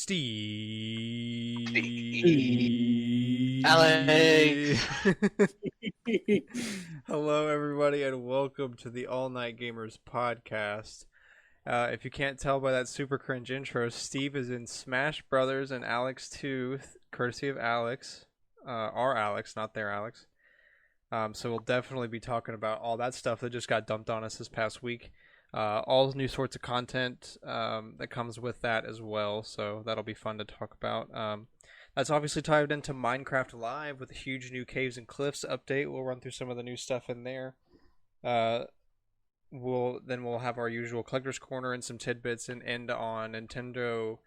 Steve. Alex. Hello, everybody, and welcome to the All Night Gamers podcast. If you can't tell by that super cringe intro, Steve is in Smash Brothers and Alex too, courtesy of Alex. Our Alex, not their Alex. So we'll definitely be talking about all that stuff that just got dumped on us this past week. All new sorts of content that comes with that as well, so that'll be fun to talk about. That's obviously tied into Minecraft Live with a huge new Caves and Cliffs update. We'll run through some of the new stuff in there. We'll have our usual Collector's Corner and some tidbits, and end on Nintendo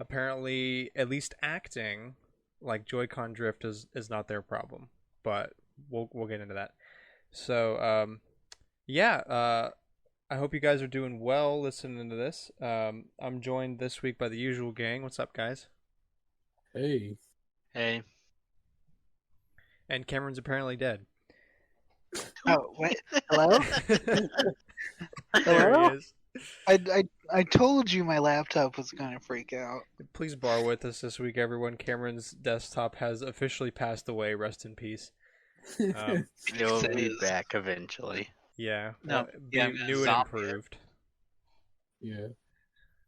apparently at least acting like Joycon Drift is not their problem, but we'll get into that. So I hope you guys are doing well listening to this. I'm joined this week by the usual gang. What's up, guys? Hey. Hey. And Cameron's apparently dead. Oh, wait. Hello? There Hello? he is. I told you my laptop was going to freak out. Please bar with us this week, everyone. Cameron's desktop has officially passed away. Rest in peace. It'll be back eventually. Yeah. No, new and zombie. improved. Yeah.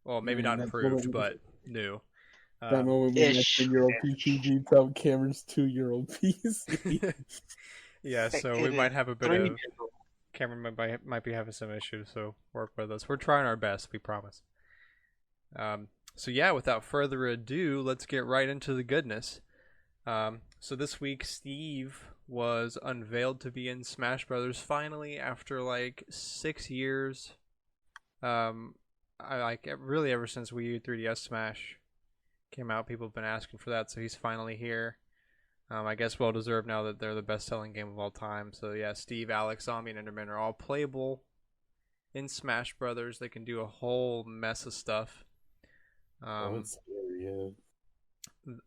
Well, maybe not that's improved, what but new. That moment when that ish. 10-year-old PC beats up Cameron's 2-year-old PC. Yeah, so we might have a bit of... Cameron might be having some issues, so work with us. We're trying our best, we promise. So yeah, without further ado, let's get right into the goodness. So this week, Steve was unveiled to be in Smash Brothers finally after like 6 years. Really ever since Wii U 3DS Smash came out, people have been asking for that, so he's finally here. I guess well deserved now that they're the best-selling game of all time. So yeah, Steve, Alex, Zombie, and Enderman are all playable in Smash Brothers. They can do a whole mess of stuff. It's scary,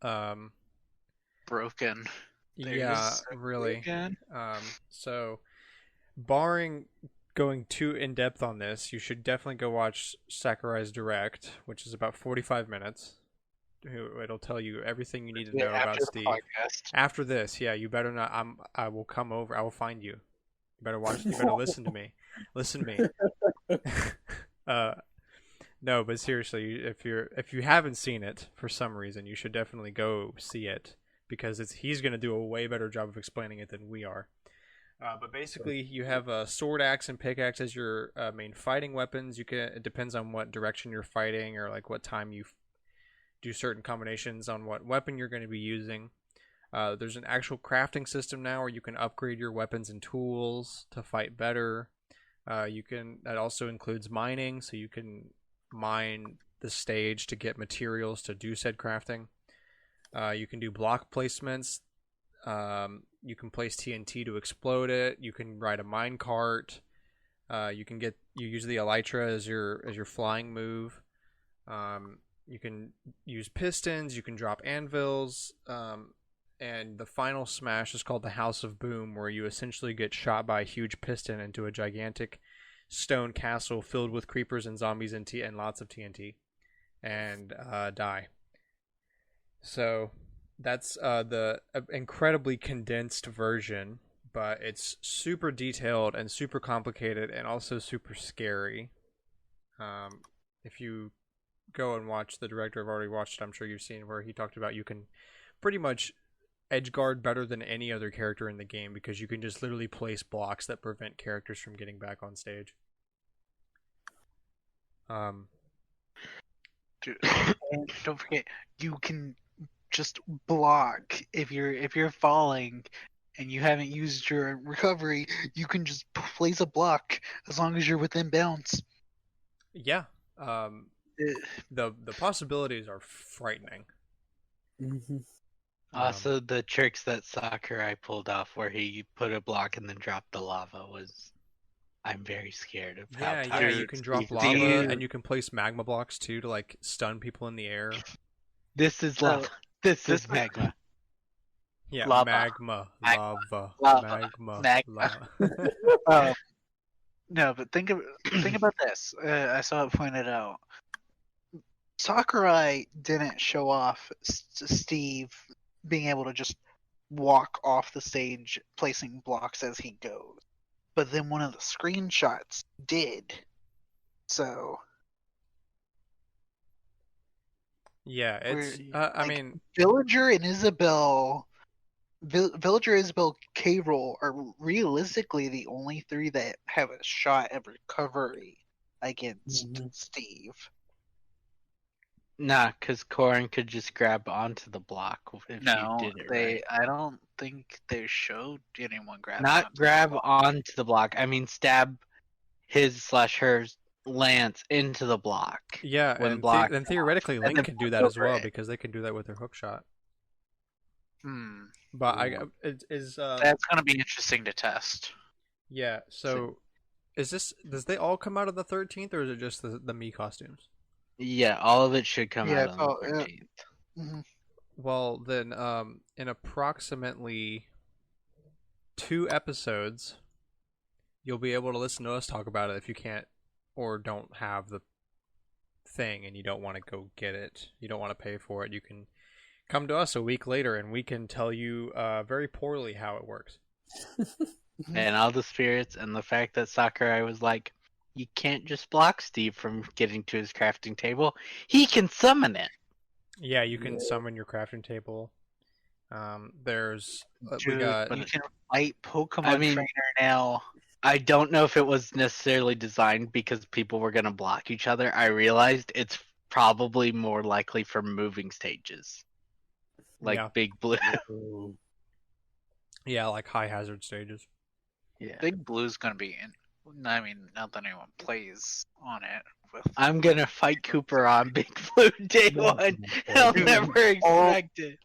yeah. Broken. Yeah, really. So, barring going too in depth on this, you should definitely go watch Sakurai's Direct, which is about 45 minutes. It'll tell you everything you need to know about Steve. After this, yeah, you better not. I will come over. I will find you. You better watch. You better listen to me. Listen to me. No, but seriously, if you haven't seen it for some reason, you should definitely go see it, because he's going to do a way better job of explaining it than we are. But basically, you have a sword, axe, and pickaxe as your main fighting weapons. It depends on what direction you're fighting, or like what time you do certain combinations on what weapon you're going to be using. There's an actual crafting system now where you can upgrade your weapons and tools to fight better. That also includes mining, so you can mine the stage to get materials to do said crafting. You can do block placements. You can place TNT to explode it. You can ride a mine cart. You use the elytra as your flying move. You can use pistons. You can drop anvils. And the final smash is called the House of Boom, where you essentially get shot by a huge piston into a gigantic stone castle filled with creepers and zombies and lots of TNT, and die. So that's the incredibly condensed version, but it's super detailed and super complicated and also super scary. If you go and watch the director, I've already watched it, I'm sure you've seen, where he talked about you can pretty much edge guard better than any other character in the game, because you can just literally place blocks that prevent characters from getting back on stage. Dude, and don't forget, you can just block if you're falling and you haven't used your recovery. You can just place a block as long as you're within bounds. Yeah. The possibilities are frightening. Mm-hmm. Also, the tricks that Sakurai pulled off, where he put a block and then dropped the lava, I'm very scared of how Yeah, you can drop lava, and you can place magma blocks too to like stun people in the air. This is lava. This is magma. Yeah, Lava. magma, lava, Lava. magma. No, but think about this. I saw it pointed out. Sakurai didn't show off Steve being able to just walk off the stage placing blocks as he goes. But then one of the screenshots did. So Yeah, it's. we're I like mean, Villager and Isabel Villager, Isabel, K-Roll are realistically the only three that have a shot at recovery against Mhm. Steve. Nah, because Corin could just grab onto the block if you did it right. I don't think they showed anyone grabbing Not onto the grab block. onto the block. I mean, stab his/hers lance into the block. yeah, when and blocked then theoretically, and Link then can do flip that as over well it. because they can do that with their hook shot. But It is. that's gonna be interesting to test. Yeah. So, is this? Does they all come out on the 13th, or is it just the Mii costumes? Yeah, all of it should come Yeah, out it's on the all- 13th. Mhm. Well, then, in approximately 2 episodes, you'll be able to listen to us talk about it if you can't or don't have the thing and you don't want to go get it. You don't want to pay for it. You can come to us a week later and we can tell you very poorly how it works. And all the spirits and the fact that Sakurai was like, you can't just block Steve from getting to his crafting table. He can summon it. Yeah, you can summon your crafting table. There's we Dude, got you can fight Pokemon I mean- Trainer now. I don't know if it was necessarily designed because people were going to block each other. I realized it's probably more likely for moving stages. Like Yeah. Big Blue. yeah, like high hazard stages. Yeah. Big Blue's gonna be in. I mean, not that anyone plays on it. I'm going to fight Cooper on Big Blue day one. I'll Dude, never expect it.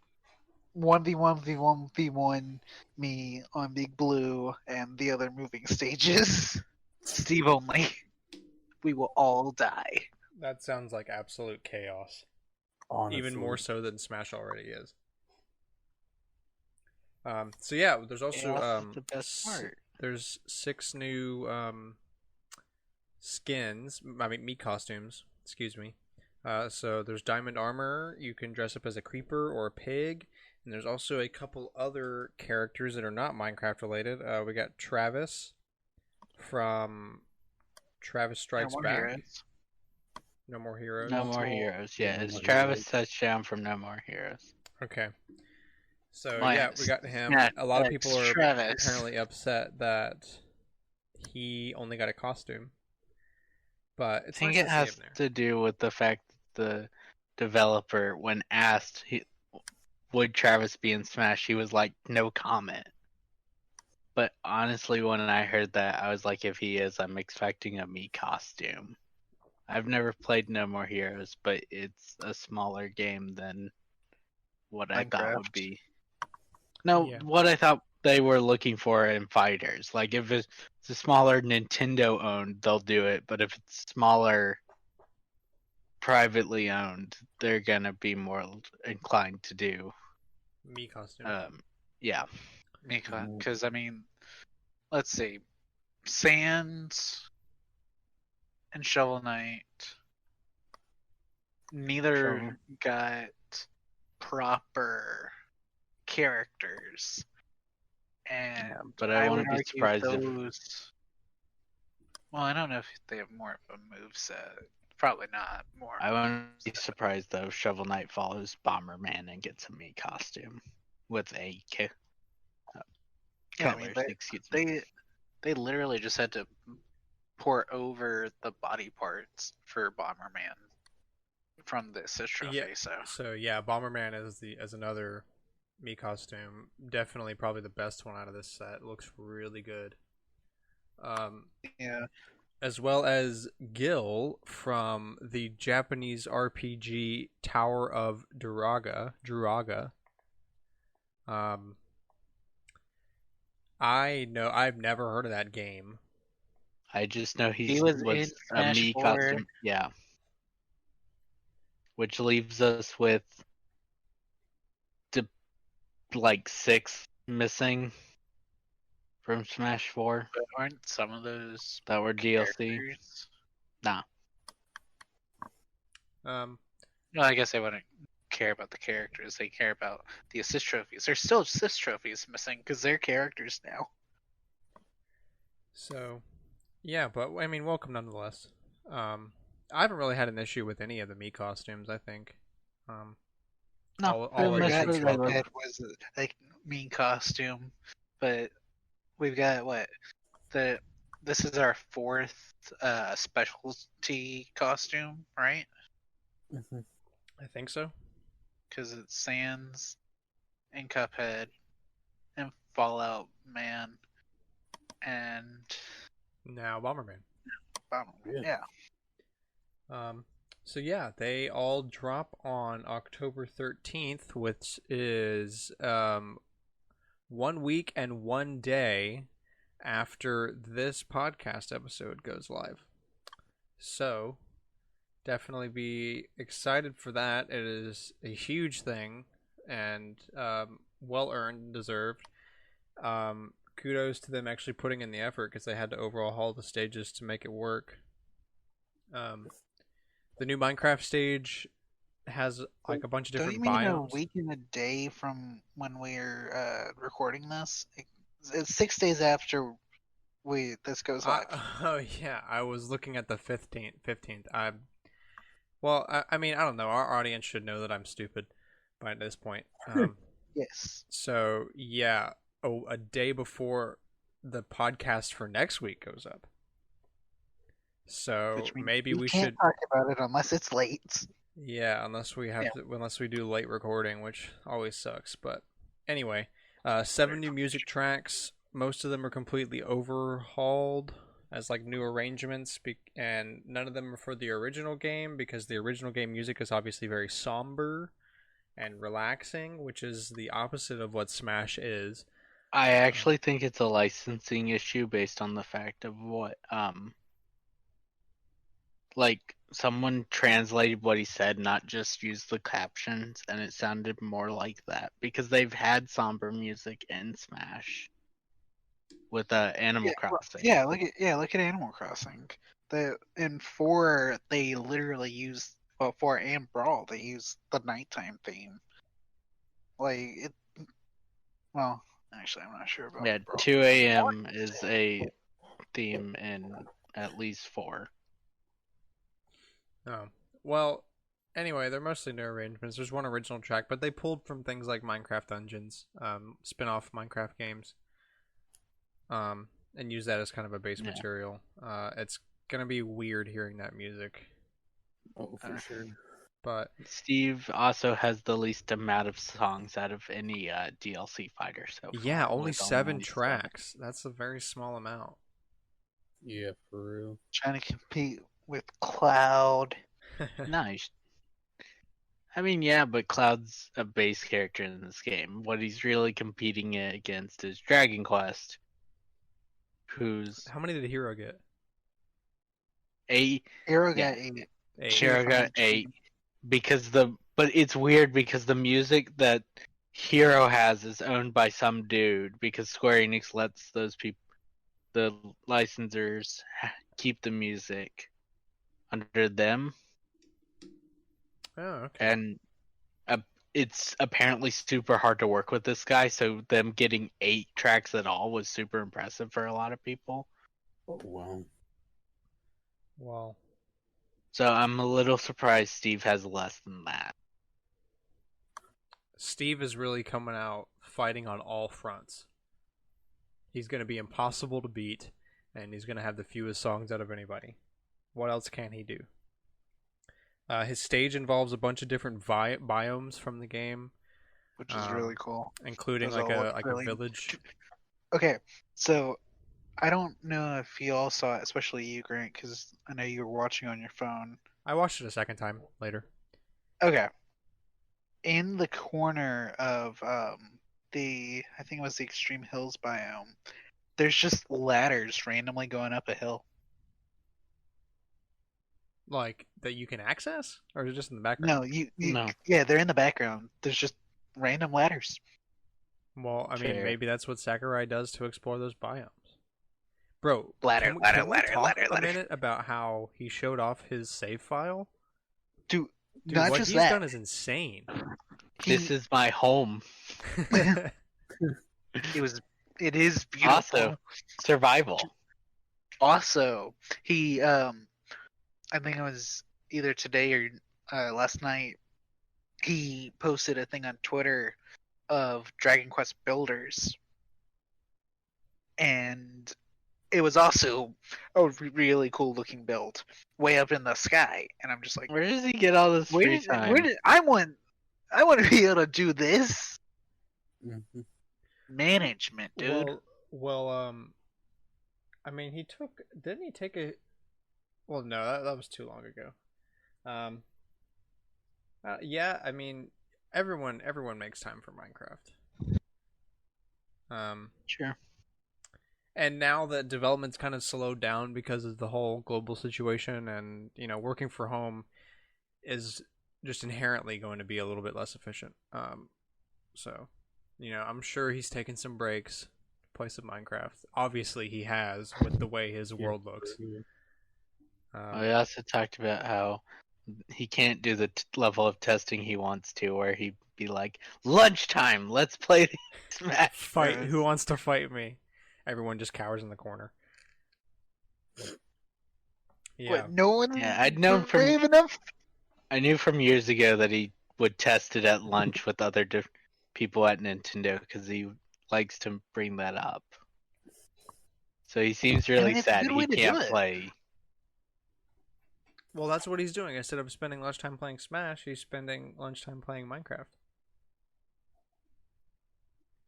1v1v1v1 me on Big Blue and the other moving stages. Steve only. We will all die. That sounds like absolute chaos. Honestly. Even more so than Smash already is. So yeah, there's also Chaos is the best part. there's 6 new skins. I mean, Mii costumes. Excuse me. So there's diamond armor. You can dress up as a creeper or a pig, and there's also a couple other characters that are not Minecraft related. We got Travis from Travis Strikes Back. Heroes. No More Heroes. No More Heroes. Yeah, No it's More Travis Heroes. Touchdown from No More Heroes. Okay. So Mine yeah, is we got him. not A lot of people are Travis. apparently upset that he only got a costume, but I it's think nice it to see has him there. to do with the fact that the developer, when asked, would Travis be in Smash, he was like, no comment. But honestly, when I heard that, I was like, if he is, I'm expecting a Mii costume. I've never played No More Heroes, but it's a smaller game than what I thought would Minecraft. be. No, Yeah. what I thought they were looking for in fighters. Like if it's a smaller Nintendo owned, they'll do it. But if it's smaller, privately owned, they're gonna be more inclined to do. Mii costume. Yeah. Mika, because I mean, let's see, Sans and Shovel Knight. Neither Shovel. got proper characters, and Yeah, but I would wouldn't be argue surprised if those. Well, I don't know if they have more of a moveset. Probably not more. I wouldn't be surprised though if Shovel Knight follows Bomberman and gets a Mii costume with a Yeah, I colors. mean, Excuse me. they literally just had to port over the body parts for Bomberman from the assist trophy. Yeah. So So yeah, Bomberman is another Mii costume. Definitely, probably the best one out of this set. Looks really good. yeah, As well as Gil from the Japanese RPG Tower of Druaga. I've never heard of that game. I just know he was in a Smash Mii 4. costume. Yeah. Which leaves us with like 6 missing from Smash 4 But aren't some of those that were DLC. characters? Nah. Well, I guess they wouldn't care about the characters. They care about the assist trophies. There's still assist trophies missing because they're characters now. So, yeah, but I mean, welcome nonetheless. I haven't really had an issue with any of the Mii costumes. I think. No, All we got additions welcome. Cuphead was like mean costume, but we've got what the this is our fourth specialty costume, right? Mhm. I think so. Because it's Sans and Cuphead and Fallout Man and Now, Bomberman. Bomberman. Yeah. Yeah. So yeah, they all drop on October 13th, which is 1 week and 1 day after this podcast episode goes live. So definitely be excited for that. It is a huge thing and well earned and deserved. Kudos to them actually putting in the effort because they had to overhaul the stages to make it work. The new Minecraft stage has like a bunch of Don't different you mean a biomes. week and a day from when we're recording this? It's 6 days after this goes live. Oh yeah, I was looking at the 15th. 15th. I mean, I don't know. Our audience should know that I'm stupid by this point. Yes. So yeah, a day before the podcast for next week goes up. So Which means maybe we can't should. talk about it unless it's late. Yeah, unless we have Yeah. to, unless we do late recording, which always sucks. But anyway, 7 new music tracks. Most of them are completely overhauled as like new arrangements, and none of them are for the original game because the original game music is obviously very somber and relaxing, which is the opposite of what Smash is. I actually think it's a licensing issue based on the fact of what like someone translated what he said, not just used the captions, and it sounded more like that because they've had somber music in Smash with Animal Crossing. Look at Animal Crossing. In 4 they literally use 4 and Brawl they use the nighttime theme. Like it. Well, actually, I'm not sure about. Yeah, Brawl. 2 a.m. is a theme in at least 4. Oh, well, anyway, they're mostly new arrangements. There's one original track, but they pulled from things like Minecraft Dungeons, spin-off Minecraft games, and use that as kind of a base material. It's gonna be weird hearing that music, Oh, for sure. but Steve also has the least amount of songs out of any DLC fighter so far. yeah, only with 7 7. tracks. That's a very small amount. Yeah, for real. Trying to compete with Cloud. Nice. I mean, yeah, but Cloud's a base character in this game. What he's really competing against is Dragon Quest, who's How many did Hero get? 8. Hero Yeah. got 8. Shara got 8 but it's weird because the music that Hero has is owned by some dude because Square Enix lets those people, the licensors, keep the music under them, Oh, okay. and it's apparently super hard to work with this guy. So them getting 8 tracks at all was super impressive for a lot of people. Oh, wow. Well, So I'm a little surprised Steve has less than that. Steve is really coming out fighting on all fronts. He's going to be impossible to beat, and he's going to have the fewest songs out of anybody. What else can he do? His stage involves a bunch of different biomes from the game, Which is really cool. including Those like all a look really- village. Okay, so I don't know if you all saw it, especially you, Grant, because I know you were watching on your phone. I watched it a second time later. Okay. In the corner of I think it was the Extreme Hills biome, there's just ladders randomly going up a hill. Like that you can access, or is it just in the background? No, No. yeah, they're in the background. There's just random ladders. Well, I mean, Fair. maybe that's what Sakurai does to explore those biomes. Bro, Ladder, can we ladder, talk ladder. a minute about how he showed off his save file? Dude, Dude, Not what just he's that, done is insane. This is my home. it is beautiful. Also, survival. Also, he I think it was either today or last night. He posted a thing on Twitter of Dragon Quest builders, and it was also a really cool looking build, way up in the sky. And I'm just like, Where does he get all this free time? I want to be able to do this. Mhm. Management, dude. I mean, didn't he take a? Well, no, that was too long ago. Yeah, I mean, everyone makes time for Minecraft. Sure. And now that development's kind of slowed down because of the whole global situation, and working from home is just inherently going to be a little bit less efficient. So, I'm sure he's taken some breaks to play some Minecraft. Obviously, he has with the way his world looks. We also talked about how he can't do the level of testing he wants to, where he'd be like, lunchtime, let's play Smash Fight. Bros." Who wants to fight me? Everyone just cowers in the corner. Yeah. What, no one Yeah, I'd known from- brave enough? I knew from years ago that he would test it at lunch with other people at Nintendo because he likes to bring that up. So he seems really it's a sad good way he to do can't it. play. Well, that's what he's doing. Instead of spending lunchtime playing Smash, he's spending lunchtime playing Minecraft.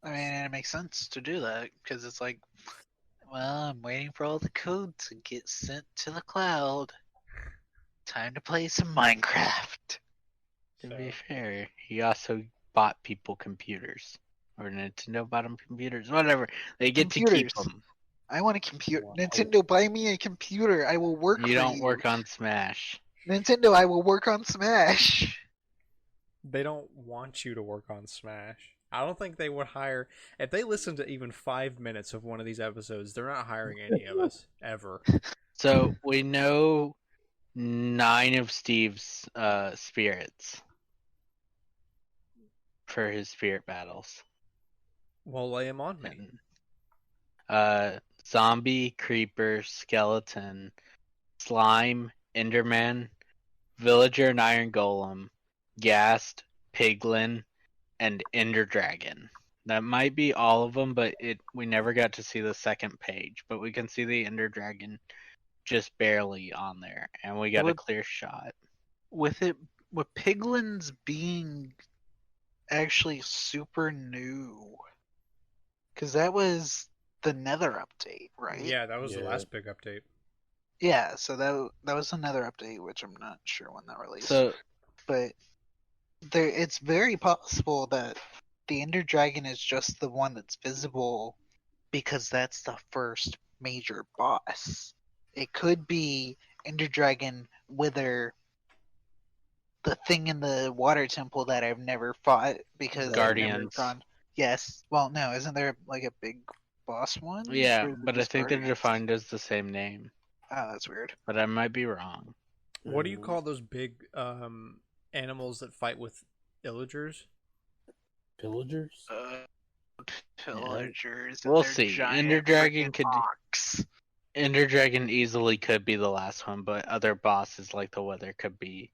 I mean, it makes sense to do that because it's like, well, I'm waiting for all the code to get sent to the cloud. Time to play some Minecraft. To be fair, he also bought people computers. Or Nintendo bought them computers. Whatever. They get to keep Computers. them. I want a computer. Wow. Nintendo, buy me a computer. I will work You for don't you. work on Smash. Nintendo, I will work on Smash. They don't want you to work on Smash. I don't think they would hire. If they listen to even 5 minutes of one of these episodes, they're not hiring any of us ever. So we know 9 of Steve's spirits for his spirit battles. Well, lay him on me. Zombie, creeper, skeleton, slime, enderman, villager and iron golem, ghast, piglin, and ender dragon. That might be all of them, but we never got to see the second page. But we can see the ender dragon just barely on there, and we got a clear shot. With piglins being actually super new, because that was the Nether update, right? Yeah, that was the Yeah. last big update. Yeah, so that was another update, which I'm not sure when that released. So But it's very possible that the Ender Dragon is just the one that's visible because that's the first major boss. It could be Ender Dragon, Wither, the thing in the water temple that I've never fought because Guardians. I've never gone. Yes. Well, no, isn't there like a big boss one? yeah, Or is it but I just think they're Guardians? defined as the same name. Oh, that's weird. But I might be wrong. What do you call those big animals that fight with illagers? Pillagers? Pillagers. We'll and their see. giant Ender Dragon freaking could- ox. Ender Dragon easily could be the last one, but other bosses like the Wither could be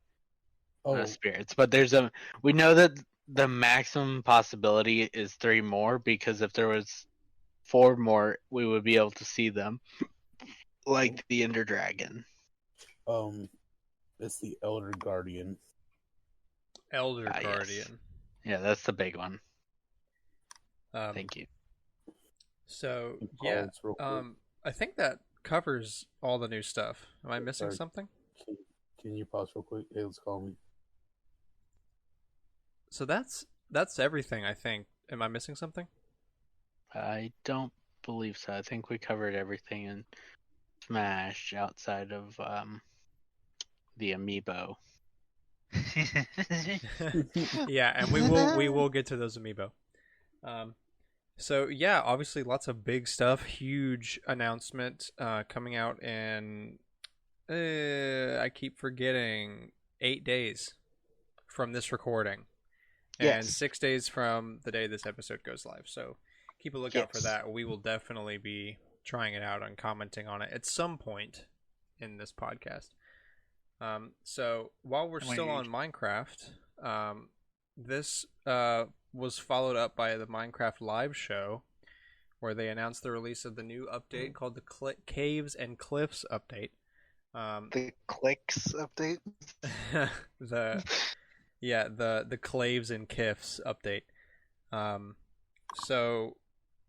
Oh, spirits. But we know that the maximum possibility is 3 more, because if there was 4 more, we would be able to see them, like the Ender Dragon. it's the Elder Guardian. Elder Yes. Guardian. Yeah, that's the big one. Thank you. So Keep yeah, pause real quick. I think that covers all the new stuff. Am I missing Sorry. something? Can you pause real quick? Hey, let's call me. So that's everything. I think. Am I missing something? I don't believe so. I think we covered everything in Smash outside of the Amiibo. Yeah, and we will get to those amiibo. So yeah, obviously lots of big stuff. Huge announcement coming out in I keep forgetting 8 days. from this recording, and Yes. 6 days from the day this episode goes live. So keep a lookout for Yes. that. We will definitely be trying it out and commenting on it at some point in this podcast. So while we're still on Minecraft, this was followed up by the Minecraft live show, where they announced the release of the new update called the Caves and Cliffs update. The clicks update. the Claves and Cliffs update. So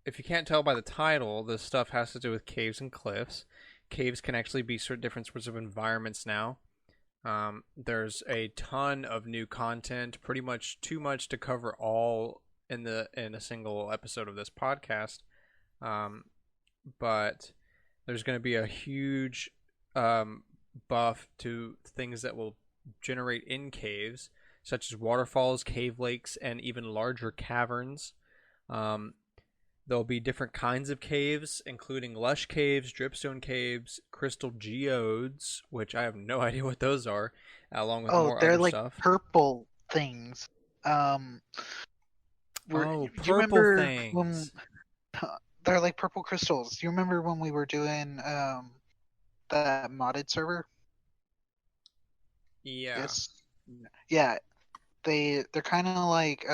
if you can't tell by the title, this stuff has to do with caves and cliffs. Caves can actually be different sorts of environments now. There's a ton of new content, pretty much too much to cover all in a single episode of this podcast. But there's going to be a huge buff to things that will generate in caves, such as waterfalls, cave lakes, and even larger caverns. There'll be different kinds of caves, including lush caves, dripstone caves, crystal geodes, which I have no idea what those are, along with more they're other like stuff. purple things. Do you Purple remember things. when they're like purple crystals? Do you remember when we were doing that modded server? Yeah. Yes. Yeah. They're kind of like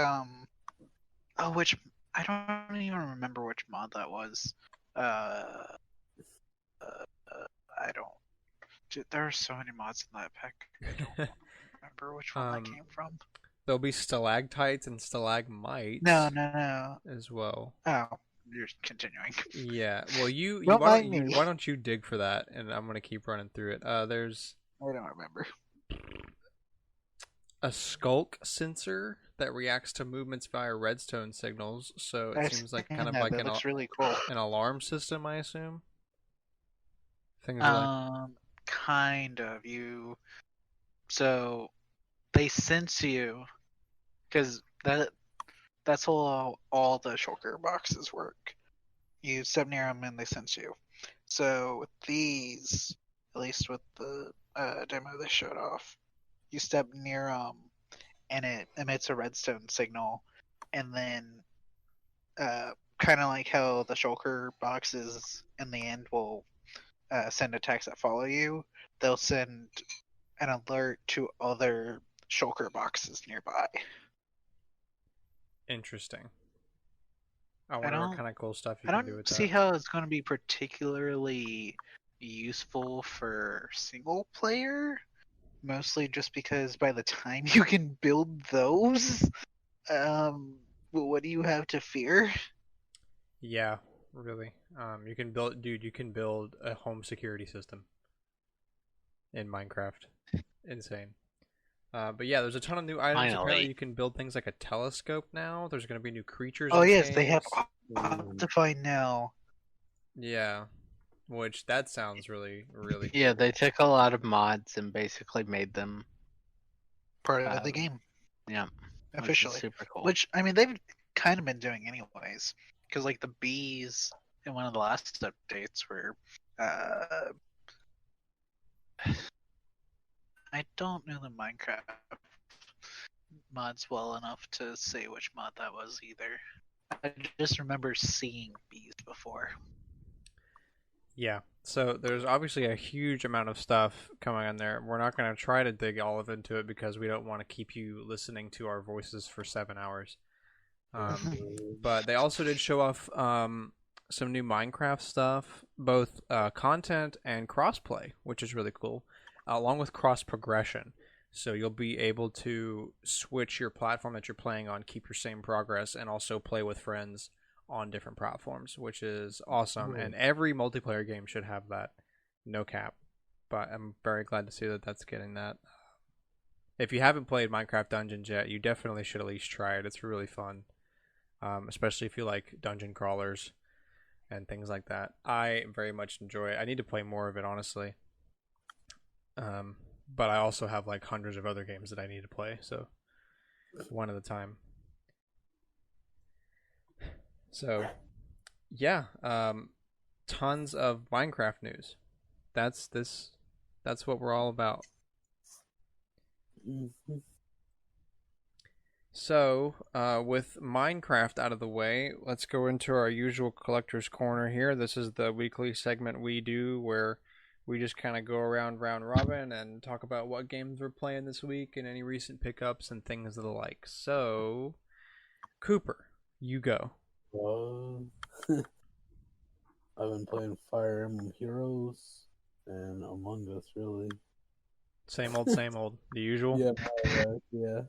which I don't even remember which mod that was. I don't. Dude, there are so many mods in that pack. I don't remember which one that came from. There'll be stalactites and stalagmites. No. As well. Oh, you're continuing. Yeah. Well, why don't you dig for that, and I'm gonna keep running through it. There's. I don't remember. A skulk sensor that reacts to movements via redstone signals. So it seems like kind of like that looks really cool. An alarm system, I assume. Things Kind of. So they sense you, because that's all the shulker boxes work. You step near them and they sense you. So with these, at least with the demo they showed off, you step near them and it emits a redstone signal, and then kind of like how the shulker boxes in the end will send attacks that follow you, they'll send an alert to other shulker boxes nearby. Interesting. I wonder what kind of cool stuff you can do with that. I don't see how it's going to be particularly useful for single player, mostly just because by the time you can build those, what do you have to fear? Yeah, really. You can build a home security system in Minecraft. Insane. But yeah, there's a ton of new items. Apparently, you can build things like a telescope now. There's going to be new creatures. Oh yes, they have Optifine now. Yeah, which that sounds really, really. Yeah, cool. they took a lot of mods and basically made them part of the game. Yeah, officially. Super cool. Which I mean, they've kind of been doing anyways, because like the bees in one of the last updates were. I don't know the Minecraft mods well enough to say which mod that was either. I just remember seeing bees before. Yeah, so there's obviously a huge amount of stuff coming on there. We're not going to try to dig all of into it because we don't want to keep you listening to our voices for 7 hours. But they also did show off some new Minecraft stuff, both content and crossplay, which is really cool, along with cross progression. So you'll be able to switch your platform that you're playing on, keep your same progress, and also play with friends on different platforms, which is awesome. And every multiplayer game should have that, no cap. But I'm very glad to see that that's getting that. If you haven't played Minecraft Dungeons yet, you definitely should at least try it. It's really fun, especially if you like dungeon crawlers and things like that. I very much enjoy it. I need to play more of it, honestly. But I also have like hundreds of other games that I need to play, so one at a time. So, yeah, tons of Minecraft news. That's what we're all about. Mm-hmm. So, with Minecraft out of the way, let's go into our usual collector's corner here. This is the weekly segment we do where we just kind of go around round robin and talk about what games we're playing this week and any recent pickups and things of the like. So, Cooper, you go. I've been playing Fire Emblem Heroes and Among Us, really. Same old, same old. The usual? Yeah, more or less, yeah.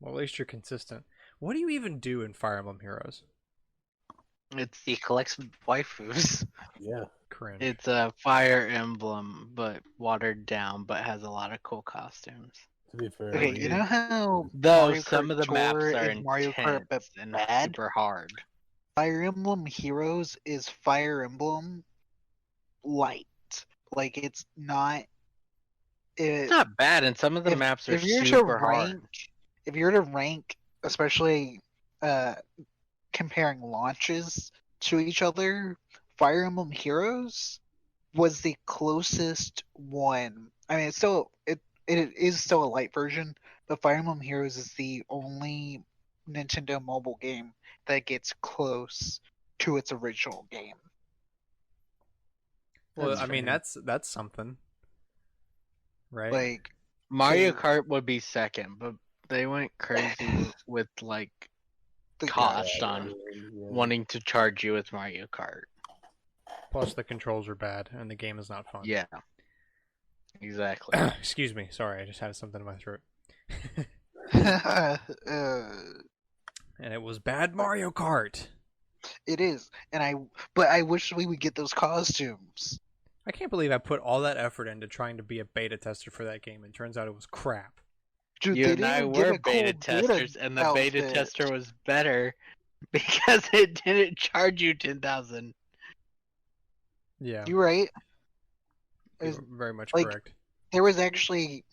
Well, at least you're consistent. What do you even do in Fire Emblem Heroes? He collects waifus. Yeah. Cringe. It's a Fire Emblem, but watered down, but has a lot of cool costumes. To be fair, Okay, you know how Though Mario some Kart of the maps Tour are is Mario Kart intense but and bad? super hard. Fire Emblem Heroes is Fire Emblem light. Like it's not. It's not bad, and some of the maps are super hard. If you're to rank, especially comparing launches to each other, Fire Emblem Heroes was the closest one. I mean, it is still a light version, but Fire Emblem Heroes is the only Nintendo mobile game that gets close to its original game. Well, I mean, that's something. Right? Like Mario Kart would be second, but they went crazy with like the cost on wanting to charge you with Mario Kart. Plus, the controls are bad, and the game is not fun. Yeah, exactly. Excuse me. Sorry, I just had something in my throat. And it was bad Mario Kart. It is, but I wish we would get those costumes. I can't believe I put all that effort into trying to be a beta tester for that game, and turns out it was crap. Dude, You and I were beta testers, and the beta tester was better because it didn't charge you 10,000. Yeah, You're right. you're very much like, correct. There was actually,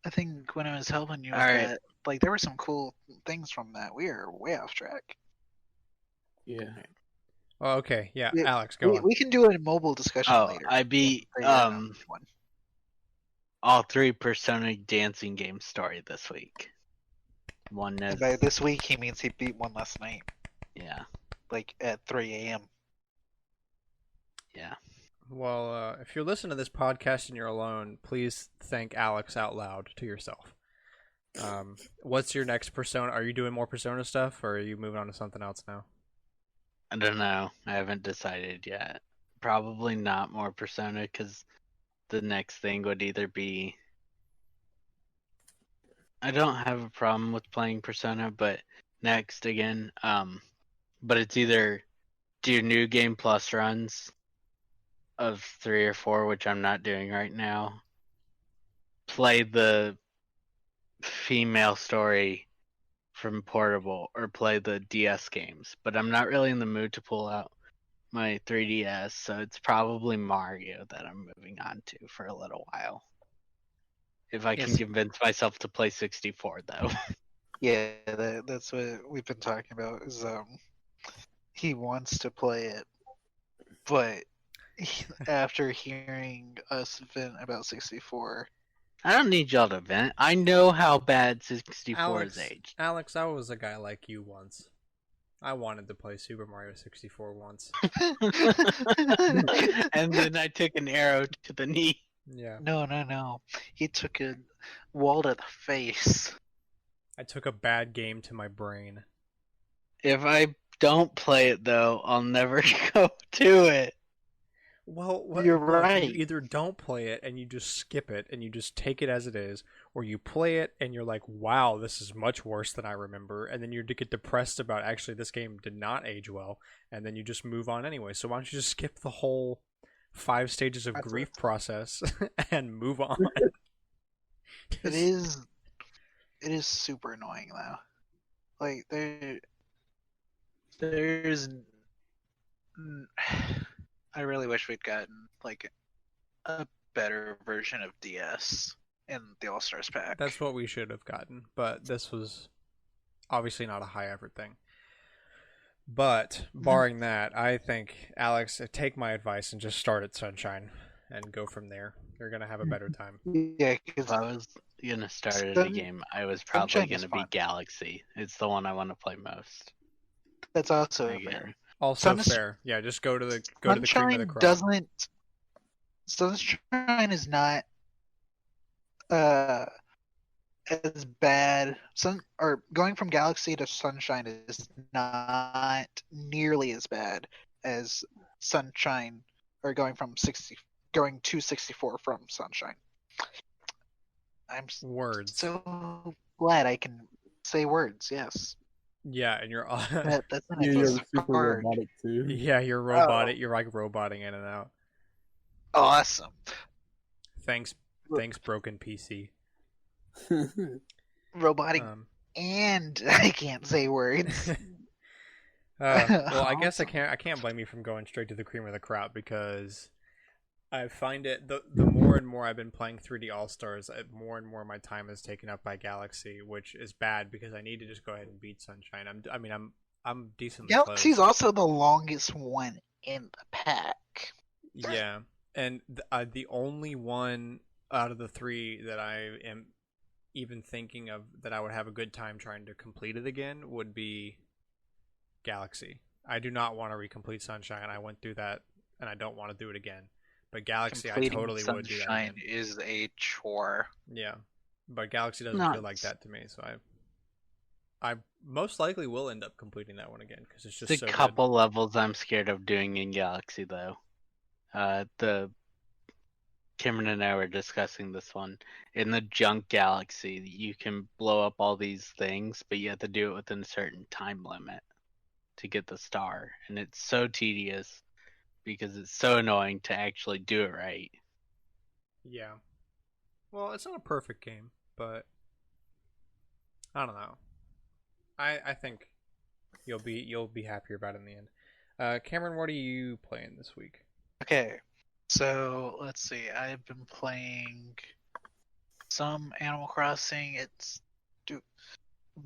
I think when I was helping you with that, like there were some cool things from that. We are way off track. Yeah. Oh, okay, yeah, Alex, go on. We can do a mobile discussion later. I beat all 3 Persona dancing game story this week. One is... By this week, he means he beat one last night. Yeah. Like at 3 a.m. Yeah. Well, if you're listening to this podcast and you're alone, please thank Alex out loud to yourself. What's your next Persona? Are you doing more Persona stuff, or are you moving on to something else now? I don't know. I haven't decided yet. Probably not more Persona, because the next thing would either be... I don't have a problem with playing Persona, but next again, but it's either do New Game Plus runs of 3 or 4, which I'm not doing right now, play the female story from Portable, or play the DS games. But I'm not really in the mood to pull out my 3DS, so it's probably Mario that I'm moving on to for a little while. If I can convince myself to play 64, though. Yeah, that's what we've been talking about. Is he wants to play it, but after hearing us vent about 64, I don't need y'all to vent. I know how bad 64 is aged. Alex, I was a guy like you once. I wanted to play Super Mario 64 once. And then I took an arrow to the knee. Yeah. No. He took a wall to the face. I took a bad game to my brain. If I don't play it, though, I'll never go to it. Well, you're right. You either don't play it and you just skip it and you just take it as it is, or you play it and you're like, wow, this is much worse than I remember, and then you get depressed about actually this game did not age well, and then you just move on anyway. So why don't you just skip the whole 5 stages of grief process and move on? It is super annoying though. Like there's I really wish we'd gotten like a better version of DS in the All Stars pack. That's what we should have gotten, but this was obviously not a high effort thing. But barring that, I think, Alex, take my advice and just start at Sunshine. and go from there. You're gonna have a better time. Yeah, because If I was gonna start at a Sun- game, I was probably Sunshine is gonna be fun. Galaxy. It's the one I want to play most. That's also Again. fair. Also Sun is- fair. Yeah, just go to the cream of the Sunshine crop. doesn't. Sunshine is not as bad. Going from Galaxy to Sunshine is not nearly as bad as Sunshine, or going to 64 from Sunshine. I'm Words. so glad I can say words. Yes, Yeah, and you're that's Yeah, you're it's super hard. robotic too. yeah, you're robotic. You're like roboting in and out. Awesome. Thanks, broken PC. Robotic, and I can't say words. Well, I guess I can't blame you from going straight to the cream of the crop, because I find it the more and more I've been playing 3D All Stars, more and more my time is taken up by Galaxy, which is bad because I need to just go ahead and beat Sunshine. I'm decently Galaxy's close. also the longest one in the pack. Yeah, and the only one out of the three that I am even thinking of that I would have a good time trying to complete it again would be Galaxy. I do not want to recomplete Sunshine. I went through that and I don't want to do it again. But Galaxy, Completing I totally would do that Sunshine again. is a chore. Yeah, but Galaxy doesn't Nuts. feel like that to me, so I most likely will end up completing that one again because it's just There's so a couple levels I'm scared of doing in Galaxy though. Cameron and I were discussing this one. In the Junk Galaxy, you can blow up all these things, but you have to do it within a certain time limit to get the star. And it's so tedious because it's so annoying to actually do it right. good. Yeah. Well, it's not a perfect game, but I don't know. I think you'll be happier about it in the end. Cameron, what are you playing this week? Okay, so let's see. I've been playing some Animal Crossing.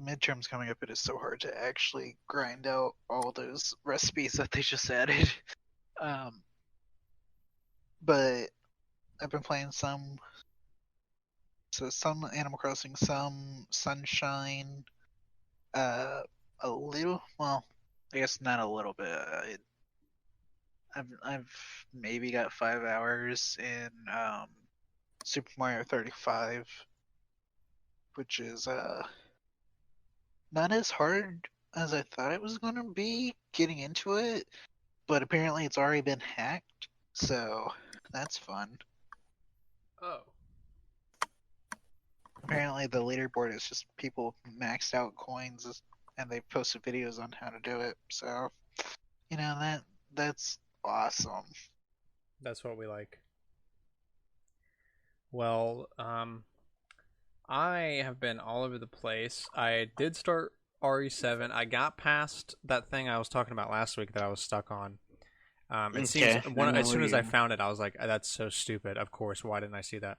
Midterms coming up. It is so hard to actually grind out all those recipes that they just added. But I've been playing some Animal Crossing, some Sunshine, a little. Well, I guess not a little bit. I've maybe got 5 hours in Super Mario 35, which is not as hard as I thought it was gonna be getting into it, but apparently it's already been hacked, so that's fun. Oh. Apparently the leaderboard is just people maxed out coins and they posted videos on how to do it, so that's awesome. That's what we like. Well, I have been all over the place. I did start RE7. I got past that thing I was talking about last week that I was stuck on. It seems as soon as I found it, I was like, "That's so stupid." Of course, why didn't I see that?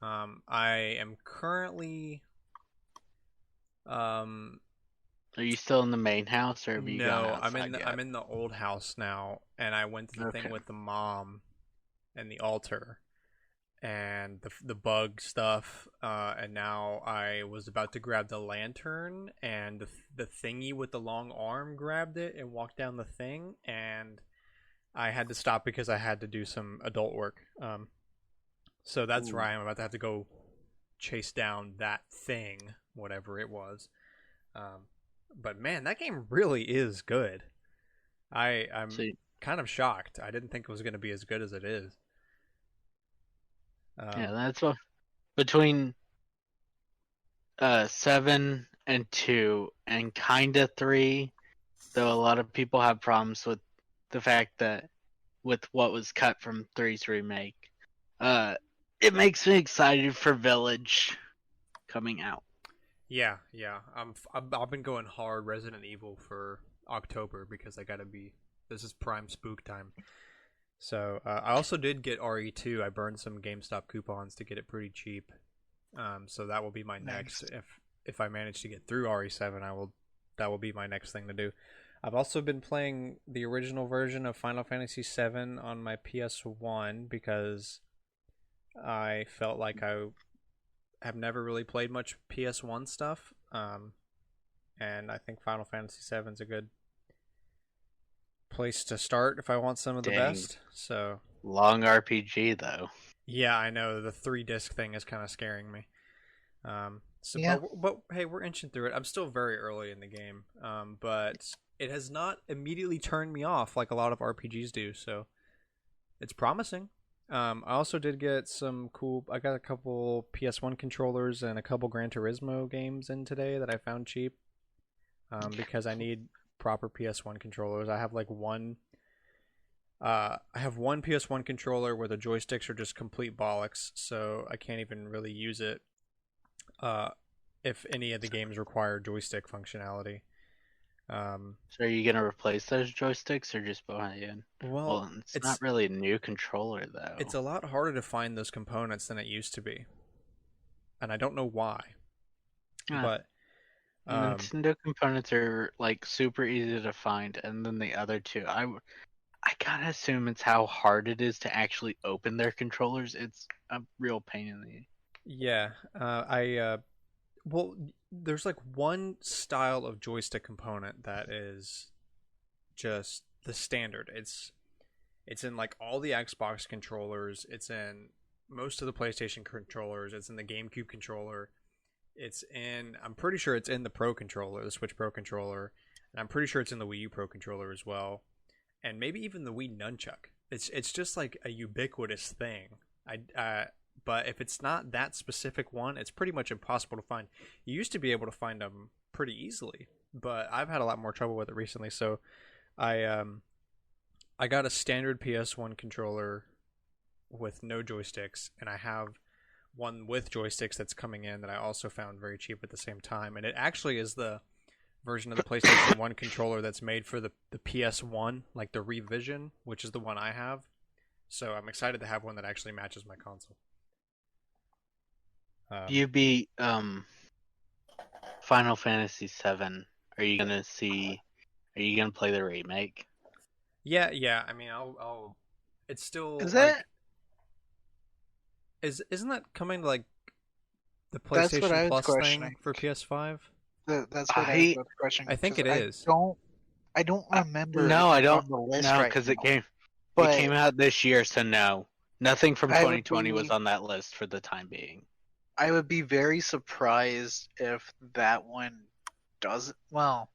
I am currently. Are you still in the main house, or have you gone No, outside yet? I'm in the old house now, and I went to the thing with the mom and the altar and the bug stuff, and now I was about to grab the lantern, and the thingy with the long arm grabbed it and walked down the thing, and I had to stop because I had to do some adult work. So that's where I am about to have to go chase down that thing, whatever it was. But man, that game really is good. I'm kind of shocked. I didn't think it was going to be as good as it is. Yeah, that's what between 7 and 2 and kinda 3, though a lot of people have problems with the fact that with what was cut from 3's remake. It makes me excited for Village coming out. Yeah. I've been going hard Resident Evil for October because I gotta be. This is prime spook time. So I also did get RE2. I burned some GameStop coupons to get it pretty cheap. So that will be my next. If I manage to get through RE7, that will be my next thing to do. I've also been playing the original version of Final Fantasy VII on my PS1 because I felt like I have never really played much PS1 stuff. And I think Final Fantasy VII is a good place to start if I want some of the Dang. best. So Long RPG though. yeah, I know the 3-disc thing is kind of scaring me. So Yeah. but hey, we're inching through it. I'm still very early in the game, but it has not immediately turned me off like a lot of RPGs do. So it's promising. I also did get some cool. I got a couple PS1 controllers and a couple Gran Turismo games in today that I found cheap. Because I need proper PS1 controllers. I have like one. I have one PS1 controller where the joysticks are just complete bollocks, so I can't even really use it. If any of the games require joystick functionality. So are you gonna replace those joysticks or just buy in? Well, it's not really a new controller though. It's a lot harder to find those components than it used to be, and I don't know why. But Nintendo components are like super easy to find, and then the other two, I kind of assume it's how hard it is to actually open their controllers. It's a real pain in the. Yeah, well, there's like one style of joystick component that is just the standard. It's in like all the Xbox controllers. It's in most of the PlayStation controllers. It's in the GameCube controller. I'm pretty sure it's in the Pro controller, the Switch Pro controller, and I'm pretty sure it's in the Wii U Pro controller as well, and maybe even the Wii Nunchuck. It's just like a ubiquitous thing. But if it's not that specific one, it's pretty much impossible to find. You used to be able to find them pretty easily, but I've had a lot more trouble with it recently. So I got a standard PS1 controller with no joysticks, and I have one with joysticks that's coming in that I also found very cheap at the same time. And it actually is the version of the PlayStation 1 controller that's made for the PS1, like the revision, which is the one I have. So I'm excited to have one that actually matches my console. You beat Final Fantasy VII. Are you gonna play the remake? Yeah. I mean, I'll. It's still. Is like, that? Isn't that coming to like the That's what I PlayStation was Plus thing questioning. for PS5? That's what I was questioning. I think it 'cause is. I don't remember. No, I if it's don't. on the list No, right because now. it But came out this year, so no, nothing from I would 2020 was be- on that list for the time being. I would be very surprised if that one doesn't. Well,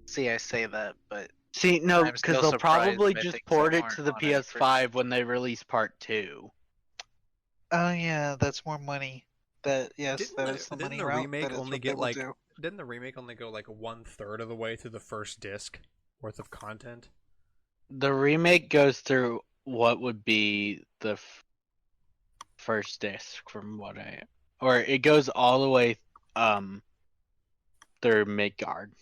see, I say that, but See, no, I'm because still they'll surprised probably by just things port that it aren't to the on it for- PS5 when they release Part 2. Oh yeah, that's more money. That yes, Didn't that is the money the route. remake That is only what they get will like? do. Didn't the remake only go like 1/3 of the way through the first disc worth of content? The remake goes through what would be the first disc from or it goes all the way through Midgard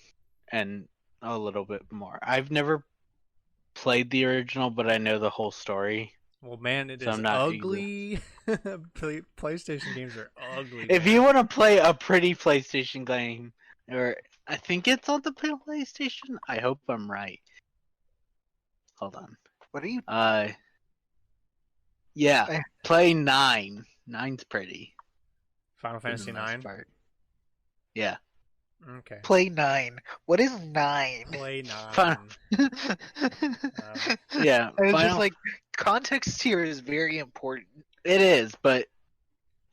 and a little bit more. I've never played the original, but I know the whole story. Well, man, it So is I'm not ugly. PlayStation games are ugly. If man. you want to play a pretty PlayStation game, or I think it's on the PlayStation. I hope I'm right. Hold on. What are you? Yeah, I- play 9. 9's pretty. Final for the Fantasy most 9. part. Yeah. Okay. Play 9. What is 9? Play 9. Fine. Yeah. I was Final- just like, context here is very important. It is, but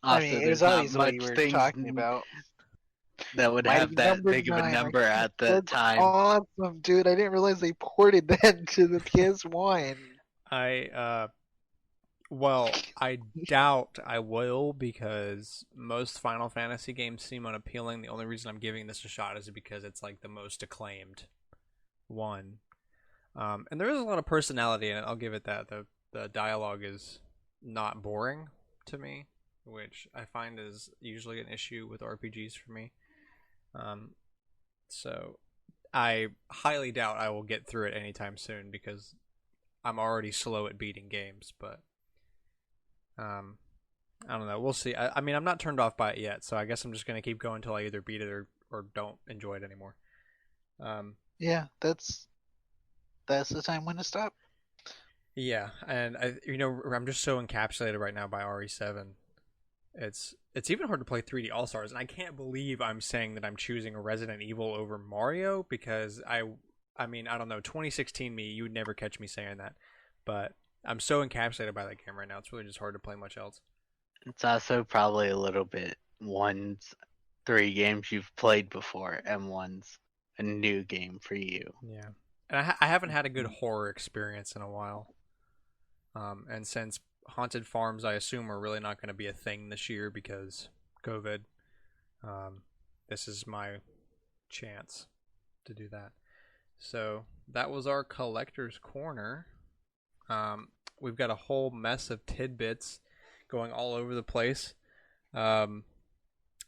I also mean, it there's was not obvious what much you were things talking about. that would Mighty have that Number big of a 9, number at the That's time. awesome, dude. I didn't realize they ported that to the PS1. Well, I doubt I will because most Final Fantasy games seem unappealing. The only reason I'm giving this a shot is because it's like the most acclaimed one. And there is a lot of personality in it. I'll give it that. The dialogue is not boring to me, which I find is usually an issue with RPGs for me. So I highly doubt I will get through it anytime soon because I'm already slow at beating games, but I don't know. We'll see. I mean, I'm not turned off by it yet, so I guess I'm just gonna keep going until I either beat it or don't enjoy it anymore. Yeah, that's that's the time when to stop. Yeah, and I'm just so encapsulated right now by RE7. It's even hard to play 3D All Stars, and I can't believe I'm saying that I'm choosing a Resident Evil over Mario because I mean, I don't know, 2016 me, you would never catch me saying that, but I'm so encapsulated by that game right now. It's really just hard to play much else. It's also probably a little bit one's 3 games you've played before, and one's a new game for you. Yeah, and I haven't had a good horror experience in a while. And since haunted farms, I assume, are really not going to be a thing this year because COVID, this is my chance to do that. So that was our collector's corner. We've got a whole mess of tidbits going all over the place.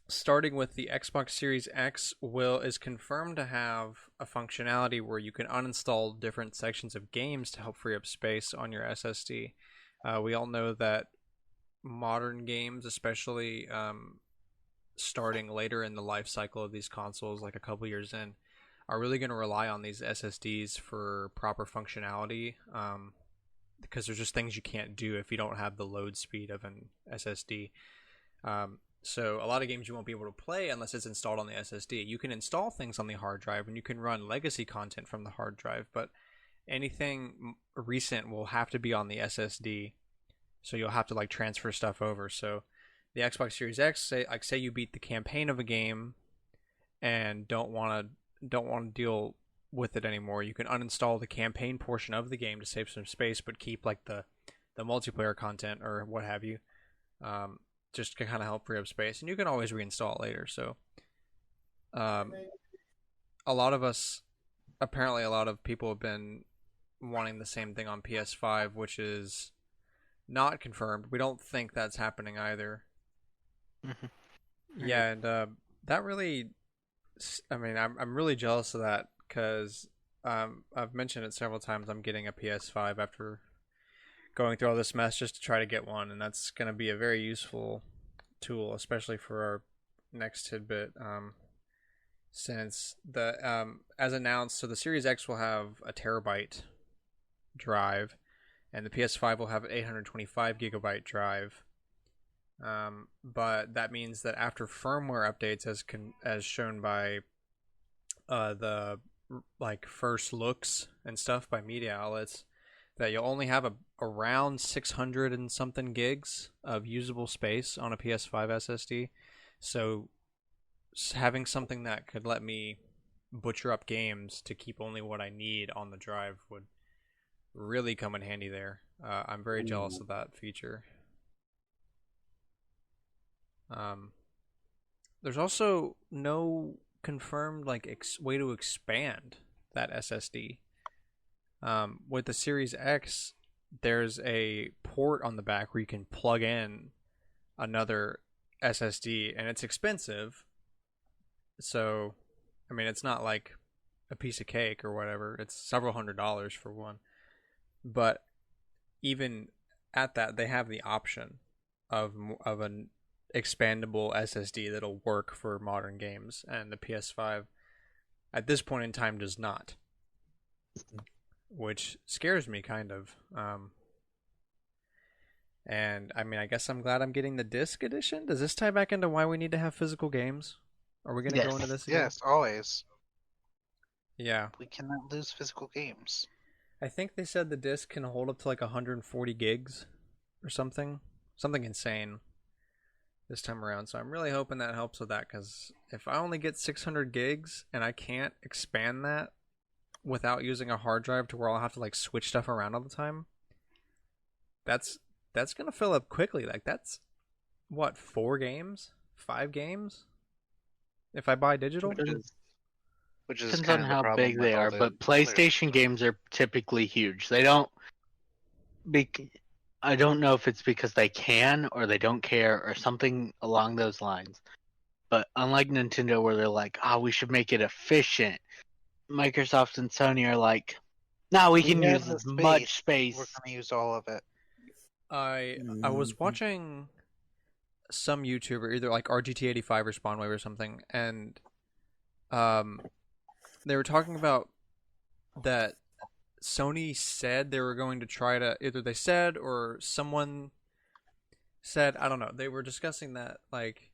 Starting with the Xbox Series X is confirmed to have a functionality where you can uninstall different sections of games to help free up space on your SSD. We all know that modern games, especially starting later in the life cycle of these consoles, like a couple years in, are really going to rely on these SSDs for proper functionality, because there's just things you can't do if you don't have the load speed of an SSD. So a lot of games you won't be able to play unless it's installed on the SSD. You can install things on the hard drive and you can run legacy content from the hard drive, but anything recent will have to be on the SSD. So you'll have to like transfer stuff over. So the Xbox Series X, say you beat the campaign of a game and don't want to deal with it anymore, you can uninstall the campaign portion of the game to save some space, but keep like the multiplayer content or what have you. Just to kind of help free up space, and you can always reinstall it later. So, a lot of people have been wanting the same thing on PS5, which is not confirmed. We don't think that's happening either. Mhm. Yeah, and that really, I mean, I'm really jealous of that because I've mentioned it several times. I'm getting a PS5 after going through all this mess just to try to get one, and that's going to be a very useful tool, especially for our next tidbit, since the as announced, so the Series X will have a terabyte drive and the PS5 will have an 825 gigabyte drive, but that means that after firmware updates, as shown by the like first looks and stuff by media outlets, that you'll only have around 600 and something gigs of usable space on a PS5 SSD. So having something that could let me butcher up games to keep only what I need on the drive would really come in handy there. I'm very jealous of that feature. There's also no confirmed like way to expand that SSD. With the Series X, there's a port on the back where you can plug in another SSD, and it's expensive. So, I mean, it's not like a piece of cake or whatever. It's several $100s for one. But even at that, they have the option of an expandable SSD that'll work for modern games, and the PS5 at this point in time does not, which scares me kind of. And I mean, I guess I'm glad I'm getting the disc edition. Does this tie back into why we need to have physical games? Are we going to go into this again? Yes, always. Yeah. We cannot lose physical games. I think they said the disc can hold up to like 140 gigs or something insane this time around. So I'm really hoping that helps with that, because if I only get 600 gigs and I can't expand that without using a hard drive to where I'll have to like switch stuff around all the time, that's gonna fill up quickly. Like that's what, 4 games, 5 games if I buy digital. Which is Depends kind on of the how problem big with they all are, the but PlayStation games are typically huge. They don't. I don't know if it's because they can or they don't care or something along those lines. But unlike Nintendo, where they're like, "Oh, we should make it efficient," Microsoft and Sony are like, "No, we can have use the as much space." We're gonna use all of it. I was watching some YouTuber, either like RGT85 or Spawnwave or something, and they were talking about that Sony said they were going to try to, either they said or someone said, I don't know, they were discussing that like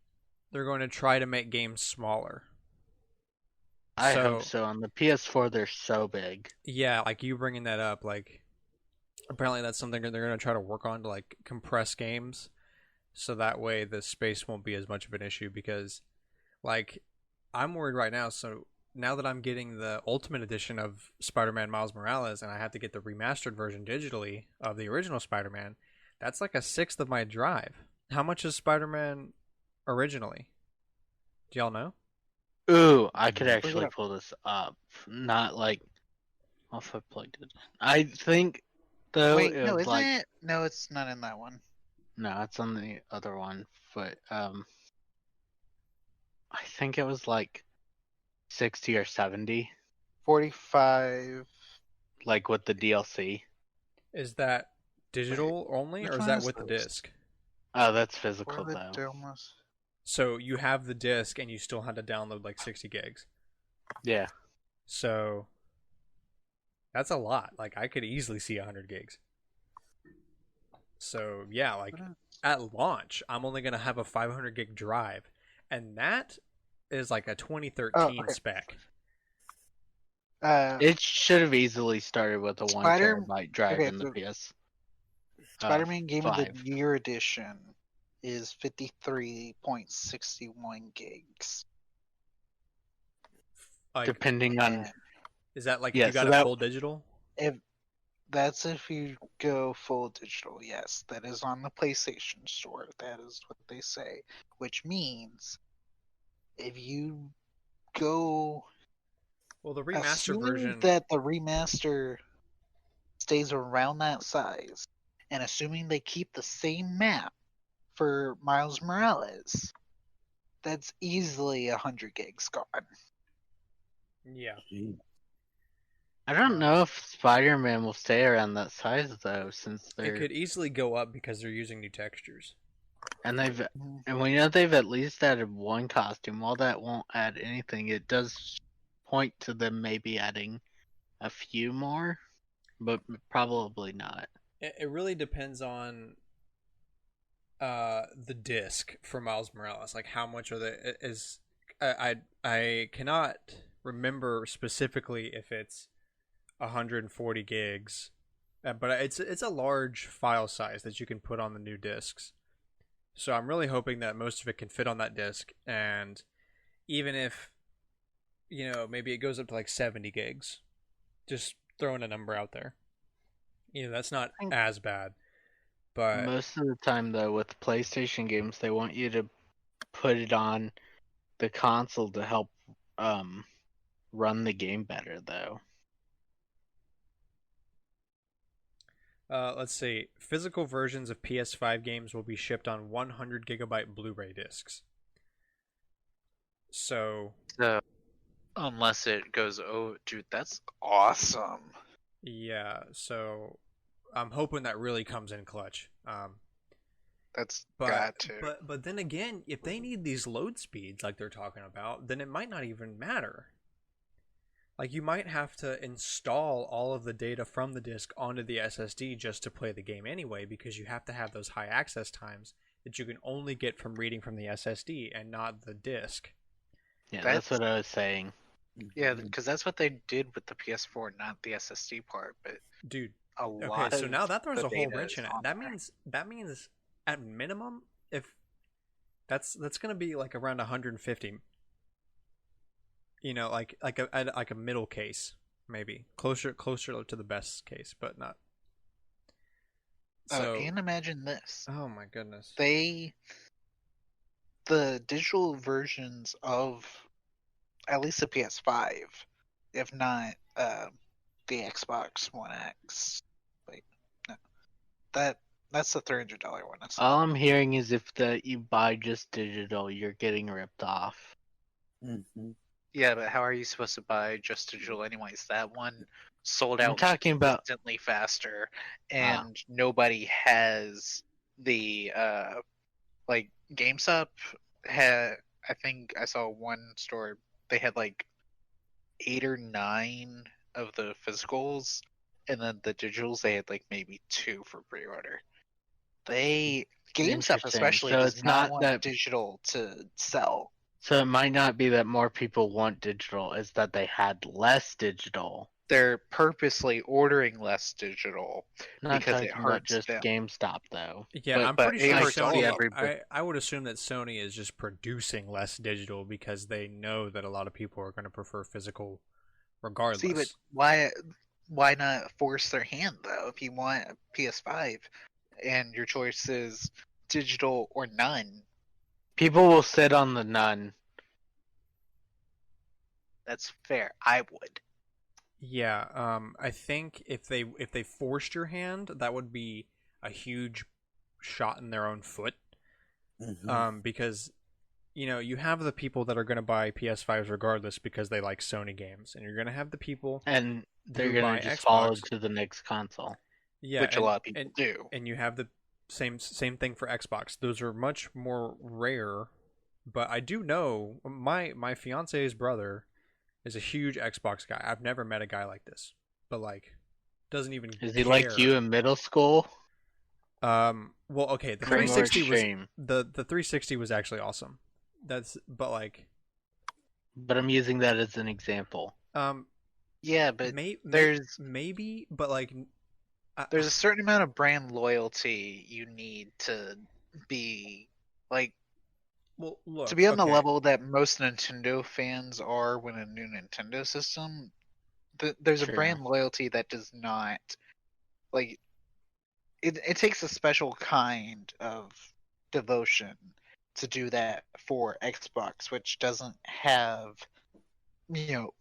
they're going to try to make games smaller. I So hope so. On the PS4, they're so big. yeah, like you bringing that up, like apparently that's something they're going to try to work on to like compress games, so that way the space won't be as much of an issue. Because like I'm worried right now. So now that I'm getting the Ultimate Edition of Spider-Man Miles Morales, and I have to get the remastered version digitally of the original Spider-Man, that's like a sixth of my drive. How much is Spider-Man originally? Do y'all know? Ooh, I could Look it actually up. pull this up. Not like if I plugged it. I think though Wait, it no, was isn't like it? No, it's not in that one. no, it's on the other one. But I think it was like 60 or 70, 45. like with the DLC. Is that digital only, or Which is one that is with the this? disc? Oh, that's Where physical the though. Domus? So you have the disc, and you still had to download like 60 gigs. Yeah. So that's a lot. Like I could easily see 100 gigs. So yeah, like at launch, I'm only gonna have a 500 gig drive, and that is like a 2013 okay. spec. It should have easily started with a 1 Spider- terabyte drive okay, in the so PS. Spider-Man Game of the 5. Year edition is 53.61 gigs. Like, Depending on And is that like if yeah, you got so it that full digital? if that's if you go full digital, yes, that is on the PlayStation Store. That is what they say, which means if you go, Well, the remaster assuming version. that the remaster stays around that size, and assuming they keep the same map for Miles Morales, that's easily 100 gigs gone. Yeah. Gee. I don't know if Spider-Man will stay around that size though, since It they're could easily go up because they're using new textures. and they've Mhm. and we know they've at least added one costume. While that won't add anything, it does point to them maybe adding a few more, but probably not. It really depends on the disc for Miles Morales. Like how much are the is I cannot remember specifically if it's 140 gigs, but it's a large file size that you can put on the new discs. So I'm really hoping that most of it can fit on that disc, and even if maybe it goes up to like 70 gigs, just throwing a number out there. That's not as bad, but Most of the time, though, with PlayStation games, they want you to put it on the console to help run the game better, though. let's see. Physical versions of PS5 games will be shipped on 100 gigabyte Blu-ray discs. So Unless it goes, oh, dude, that's awesome. yeah, so I'm hoping that really comes in clutch. That's But got to. but then again, if they need these load speeds like they're talking about, then it might not even matter. Like you might have to install all of the data from the disk onto the SSD just to play the game anyway, because you have to have those high access times that you can only get from reading from the SSD and not the disk. Yeah, That's- that's what I was saying. Yeah, because that's what they did with the PS4, not the SSD part. But Dude, a okay, lot so of now that throws the a whole data wrench is in it. on That there. means at minimum, if that's going to be like around 150. Like a middle case, maybe closer to the best case, but not. So and imagine this: oh my goodness. the digital versions of at least the PS5, if not the Xbox One X. Wait, no, that's the $300 one. All I'm hearing is if you buy just digital, you're getting ripped off. Mm-hmm. Yeah, but how are you supposed to buy just digital anyways? That one sold I'm out talking about instantly faster, and nobody has the like GameStop had. I think I saw one store they had like 8 or 9 of the physicals, and then the digitals they had like maybe 2 for pre-order. GameStop Interesting. especially So does it's not not want that. digital to sell. So it might not be that more people want digital; it's that they had less digital. They're purposely ordering less digital Not because it talking about hurts just them. GameStop though. Yeah, I'm but pretty it sure hurts all Sony. of them. I would assume that Sony is just producing less digital because they know that a lot of people are going to prefer physical, regardless. See, but why not force their hand though? If you want a PS5 and your choice is digital or none, People will sit on the none. that's fair. I would. Yeah, I think if they forced your hand, that would be a huge shot in their own foot. Because you have the people that are going to buy PS5s regardless because they like Sony games, and you're going to have the people And they're who gonna buy just Xbox. follow to the next console. Yeah, which a lot of people and, do. and you have the same thing for Xbox. Those are much more rare, but I do know my fiance's brother is a huge Xbox guy. I've never met a guy like this, but like doesn't even Is he care. like you in middle school? Well, okay, the Cream or 360 was extreme? the 360 was actually awesome. But like But I'm using that as an example. Yeah, but there's maybe, but like there's a certain amount of brand loyalty you need to be like well, look, to be on the okay. level that most Nintendo fans are when a new Nintendo system. There's a True. brand loyalty that does not like it takes a special kind of devotion to do that for Xbox, which doesn't have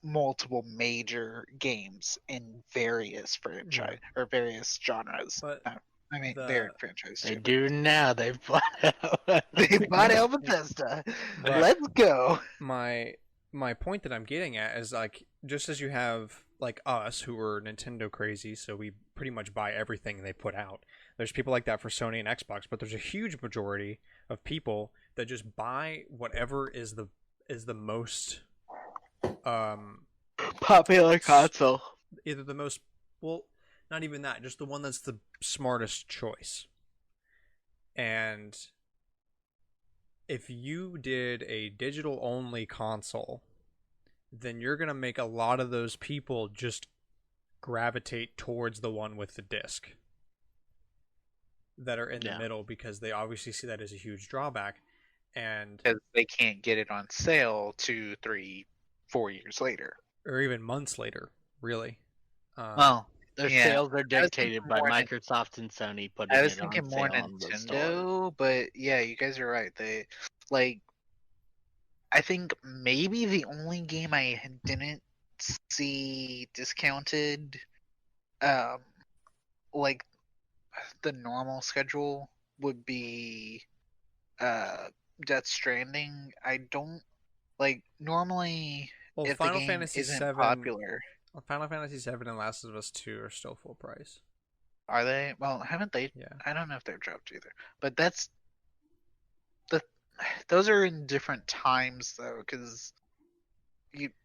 multiple major games in various franchise or various genres. But I mean, the- they're franchise They too. do now. They bought out. They bought out Bethesda. But- Let's go. my point that I'm getting at is like just as you have like us who are Nintendo crazy, so we pretty much buy everything they put out. There's people like that for Sony and Xbox, but there's a huge majority of people that just buy whatever is the most Popular console. either the most, well, not even that, just the one that's the smartest choice. And if you did a digital only console, then you're going to make a lot of those people just gravitate towards the one with the disc that are in the middle, because they obviously see that as a huge drawback. And Because they can't get it on sale 2, 3, 4 years later. or even months later, really. Well, their yeah. sales are dictated by more Microsoft and Sony putting I was it on thinking sale more on the store. Nintendo, but yeah, you guys are right. They like. I think maybe the only game I didn't see discounted, like the normal schedule would be, Death Stranding. I don't like normally Well, if Final the game Fantasy isn't VII, popular. Final Fantasy VII and Last of Us 2 are still full price. Are they? Well, haven't they? Yeah. I don't know if they're dropped either. But those are in different times though, because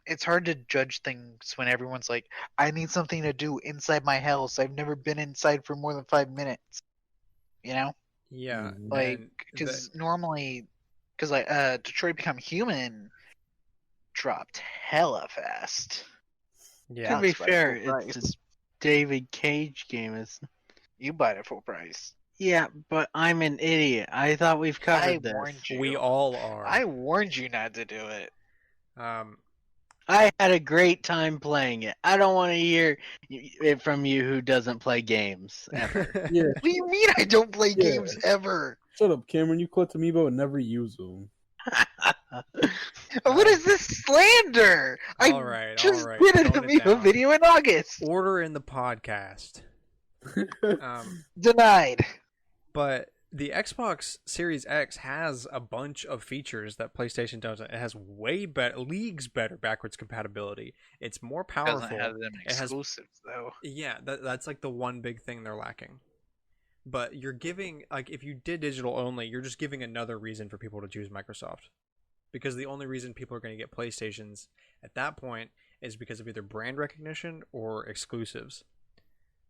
it's hard to judge things when everyone's like, I need something to do inside my house. I've never been inside for more than 5 minutes. Yeah. Like, and because normally, because like Detroit Become Human dropped hella fast. yeah. To be By fair, full it's price. a David Cage game. You bought it full price. Yeah, but I'm an idiot. I thought we've I covered this. warned you. We all are. I warned you not to do it. I had a great time playing it. I don't want to hear it from you who doesn't play games ever. Yeah, What do you mean I don't play Yeah. games ever? shut up, Cameron. You collect Amiibo and never use them. What is this slander? I Alright, just alright, did an tone it Amiibo down. video in August. Order in the podcast. Denied. But the Xbox Series X has a bunch of features that PlayStation doesn't. It has way better, leagues better backwards compatibility. It's more powerful. Doesn't have them It has- exclusives though. Yeah, that's like the one big thing they're lacking. But you're giving, like, if you did digital only, you're just giving another reason for people to choose Microsoft. Because the only reason people are going to get PlayStations at that point is because of either brand recognition or exclusives.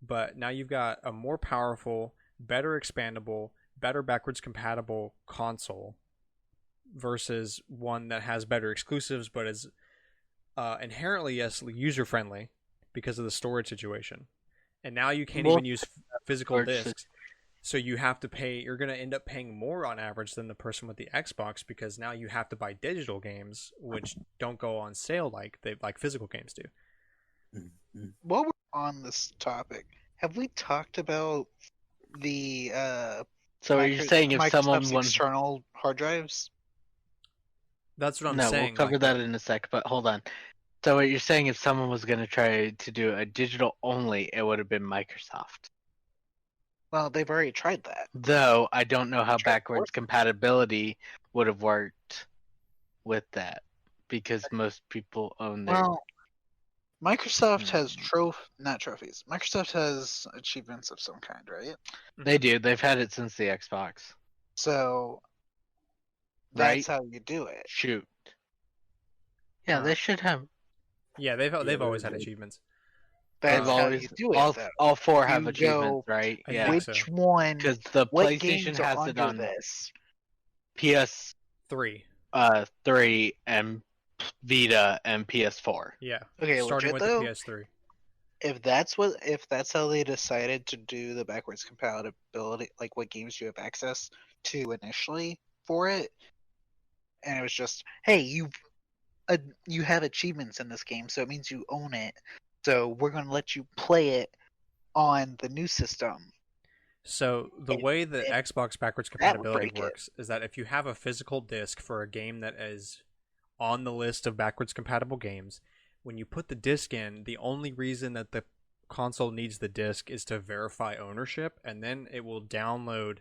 but now you've got a more powerful, better expandable, better backwards compatible console versus one that has better exclusives but is inherently, yes, user friendly because of the storage situation. And now you can't Well, even use physical storage discs. So you have to pay, you're going to end up paying more on average than the person with the Xbox because now you have to buy digital games, which don't go on sale like physical games do. While we're on this topic, have we talked about the So you're saying if someone Microsoft's wants... external hard drives? That's what I'm No, saying. we'll cover that in a sec, but hold on. So what you're saying, if someone was going to try to do a digital only, it would have been Microsoft. Well, they've already tried that. Though I don't know how Try backwards force. compatibility would have worked with that, because most people own their... Well, Microsoft has not trophies. Microsoft has achievements of some kind, right? They do. They've had it since the Xbox. So Right? that's how you do it. Shoot. Yeah, they should have. Yeah, they've always had achievements. That's They've how always you do it. all, though. all four have You achievements, go, right? I Yeah. think Which so. one? Because the What PlayStation games are has it under on this? PS 3. 3 and Vita and PS4. Yeah. Okay, Starting legit with though. the PS3. If that's how they decided to do the backwards compatibility, like what games you have access to initially for it, and it was just, hey, you have achievements in this game, so it means you own it. So we're going to let you play it on the new system. So the way the Xbox backwards that would compatibility break it. works is that if you have a physical disc for a game that is on the list of backwards compatible games, when you put the disc in, the only reason that the console needs the disc is to verify ownership, and then it will download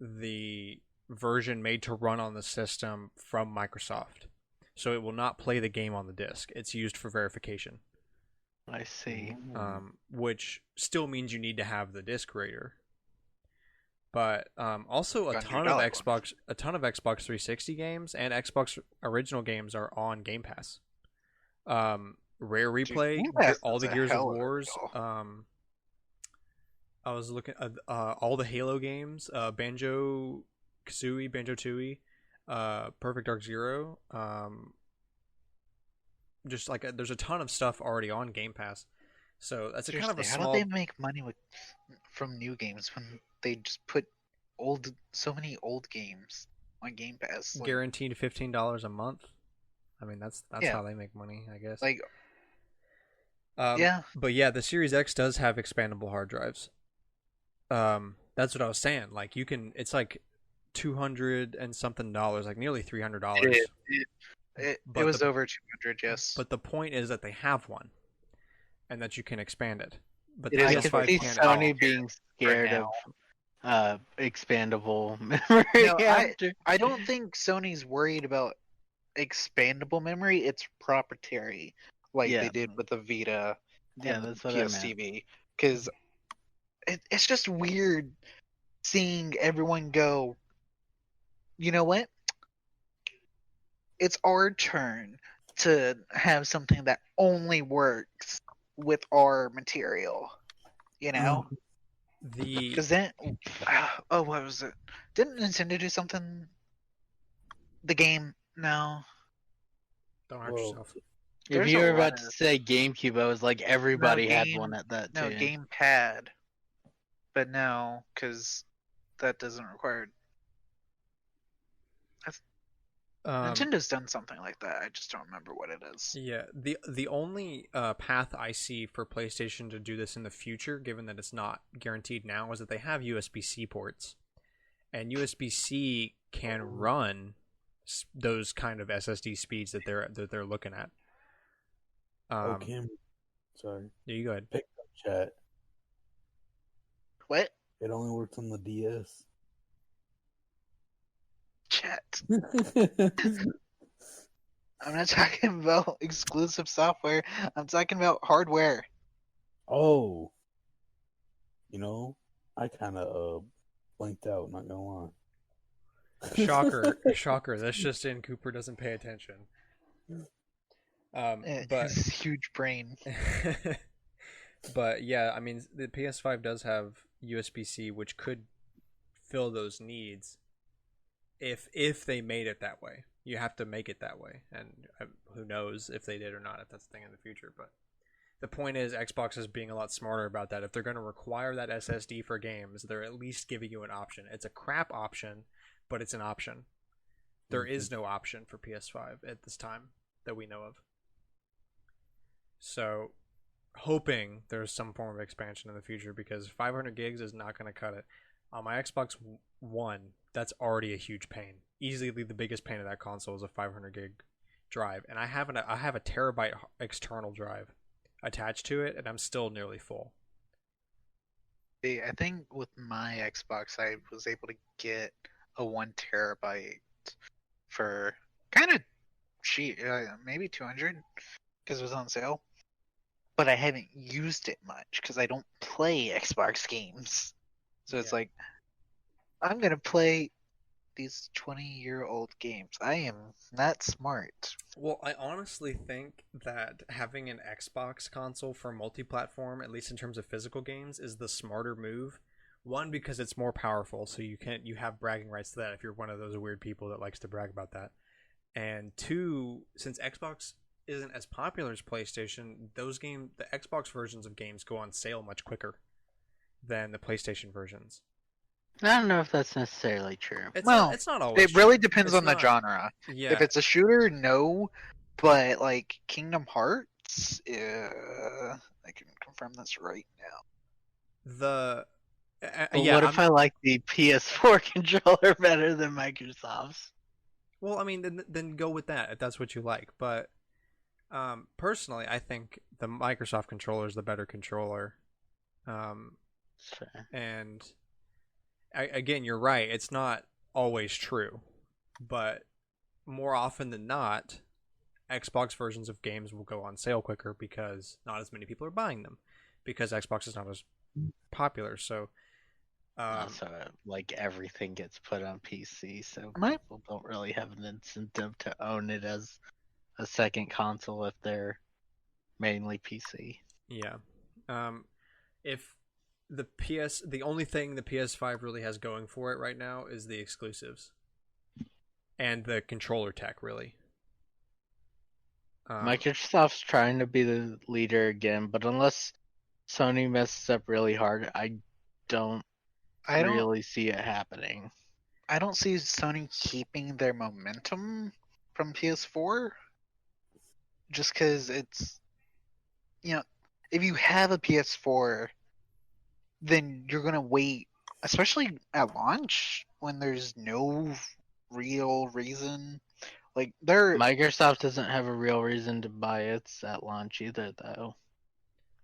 the version made to run on the system from Microsoft. So it will not play the game on the disc. It's used for verification. I see. Which still means you need to have the disc reader. But also a ton of Xbox 360 games and Xbox original games are on Game Pass. Rare Replay, Game Pass all is the a Gears of hell of a Wars. deal. I was looking at all the Halo games, Banjo-Kazooie, Banjo-Tooie, Perfect Dark Zero. Just like there's a ton of stuff already on Game Pass, so that's a kind of a Seriously, small. How do they make money from new games when they just put so many old games on Game Pass? Guaranteed $15 a month. I mean, that's Yeah. how they make money, I guess. Like, yeah. But yeah, the Series X does have expandable hard drives. That's what I was saying. Like you can, it's like $200 and something, like nearly $300. it was over 200, yes. But the point is that they have one, and that you can expand it. But the It is I PS5 can see can't. Sony being scared now. of expandable memory. No, after. I don't think Sony's worried about expandable memory. It's proprietary, like Yeah. they did with the Vita Yeah, and that's what I meant. PSTV. Because it's just weird seeing everyone go, you know what? It's our turn to have something that only works with our material, you know? Because then, what was it? Didn't Nintendo do something? The game? No. Don't hurt yourself. If There's you a were about lot to of- say GameCube, I was like, everybody had game- one at that No, too. gamepad. But no, because that doesn't require. Nintendo's done something like that. I just don't remember what it is. Yeah, the only path I see for PlayStation to do this in the future, given that it's not guaranteed now, is that they have USB-C ports, and USB-C can run those kind of SSD speeds that they're looking at. Okay, sorry. Yeah, you go ahead. Pick up chat. What? It only works on the DS. Chat. I'm not talking about exclusive software. I'm talking about hardware. Oh. I kind of blanked out, not gonna lie. Shocker. That's just in Cooper doesn't pay attention. But His huge brain. But yeah, I mean, the PS5 does have USB-C, which could fill those needs if they made it that way. You have to make it that way, and who knows if they did or not, if that's the thing in the future. But the point is, Xbox is being a lot smarter about that. If they're going to require that SSD for games, they're at least giving you an option. It's a crap option, but it's an option. There is no option for PS5 at this time that we know of. So, hoping there's some form of expansion in the future, because 500 gigs is not going to cut it. On my Xbox One, that's already a huge pain. Easily the biggest pain of that console is a 500 gig drive, and I have a terabyte external drive attached to it, and I'm still nearly full. I think with my Xbox, I was able to get a 1 terabyte for kind of cheap, maybe 200, because it was on sale. But I haven't used it much because I don't play Xbox games. So it's like, I'm gonna play these 20-year-old games. I am not smart. Well, I honestly think that having an Xbox console for multi-platform, at least in terms of physical games, is the smarter move. One, because it's more powerful, so you have bragging rights to that if you're one of those weird people that likes to brag about that. And two, since Xbox isn't as popular as PlayStation, the Xbox versions of games go on sale much quicker than the PlayStation versions. I don't know if that's necessarily true. It's Well, not always It really true. depends It's on the not- genre. Yeah. If it's a shooter, no. But like Kingdom Hearts, I can confirm this right now. But Yeah, what if I like the PS4 controller better than Microsoft's? well, I mean, then go with that if that's what you like. But personally, I think the Microsoft controller is the better controller. Fair. And again, you're right. It's not always true, but more often than not, Xbox versions of games will go on sale quicker because not as many people are buying them, because Xbox is not as popular. So, Also, like everything gets put on PC, so My- people don't really have an incentive to own it as a second console if they're mainly PC. yeah. If the only thing the PS5 really has going for it right now is the exclusives and the controller tech, really. Microsoft's trying to be the leader again, but unless Sony messes up really hard, I don't I don't really see it happening. I don't see Sony keeping their momentum from PS4 just because it's, if you have a PS4, then you're going to wait, especially at launch when there's no real reason. Like, Microsoft doesn't have a real reason to buy it at launch either, though.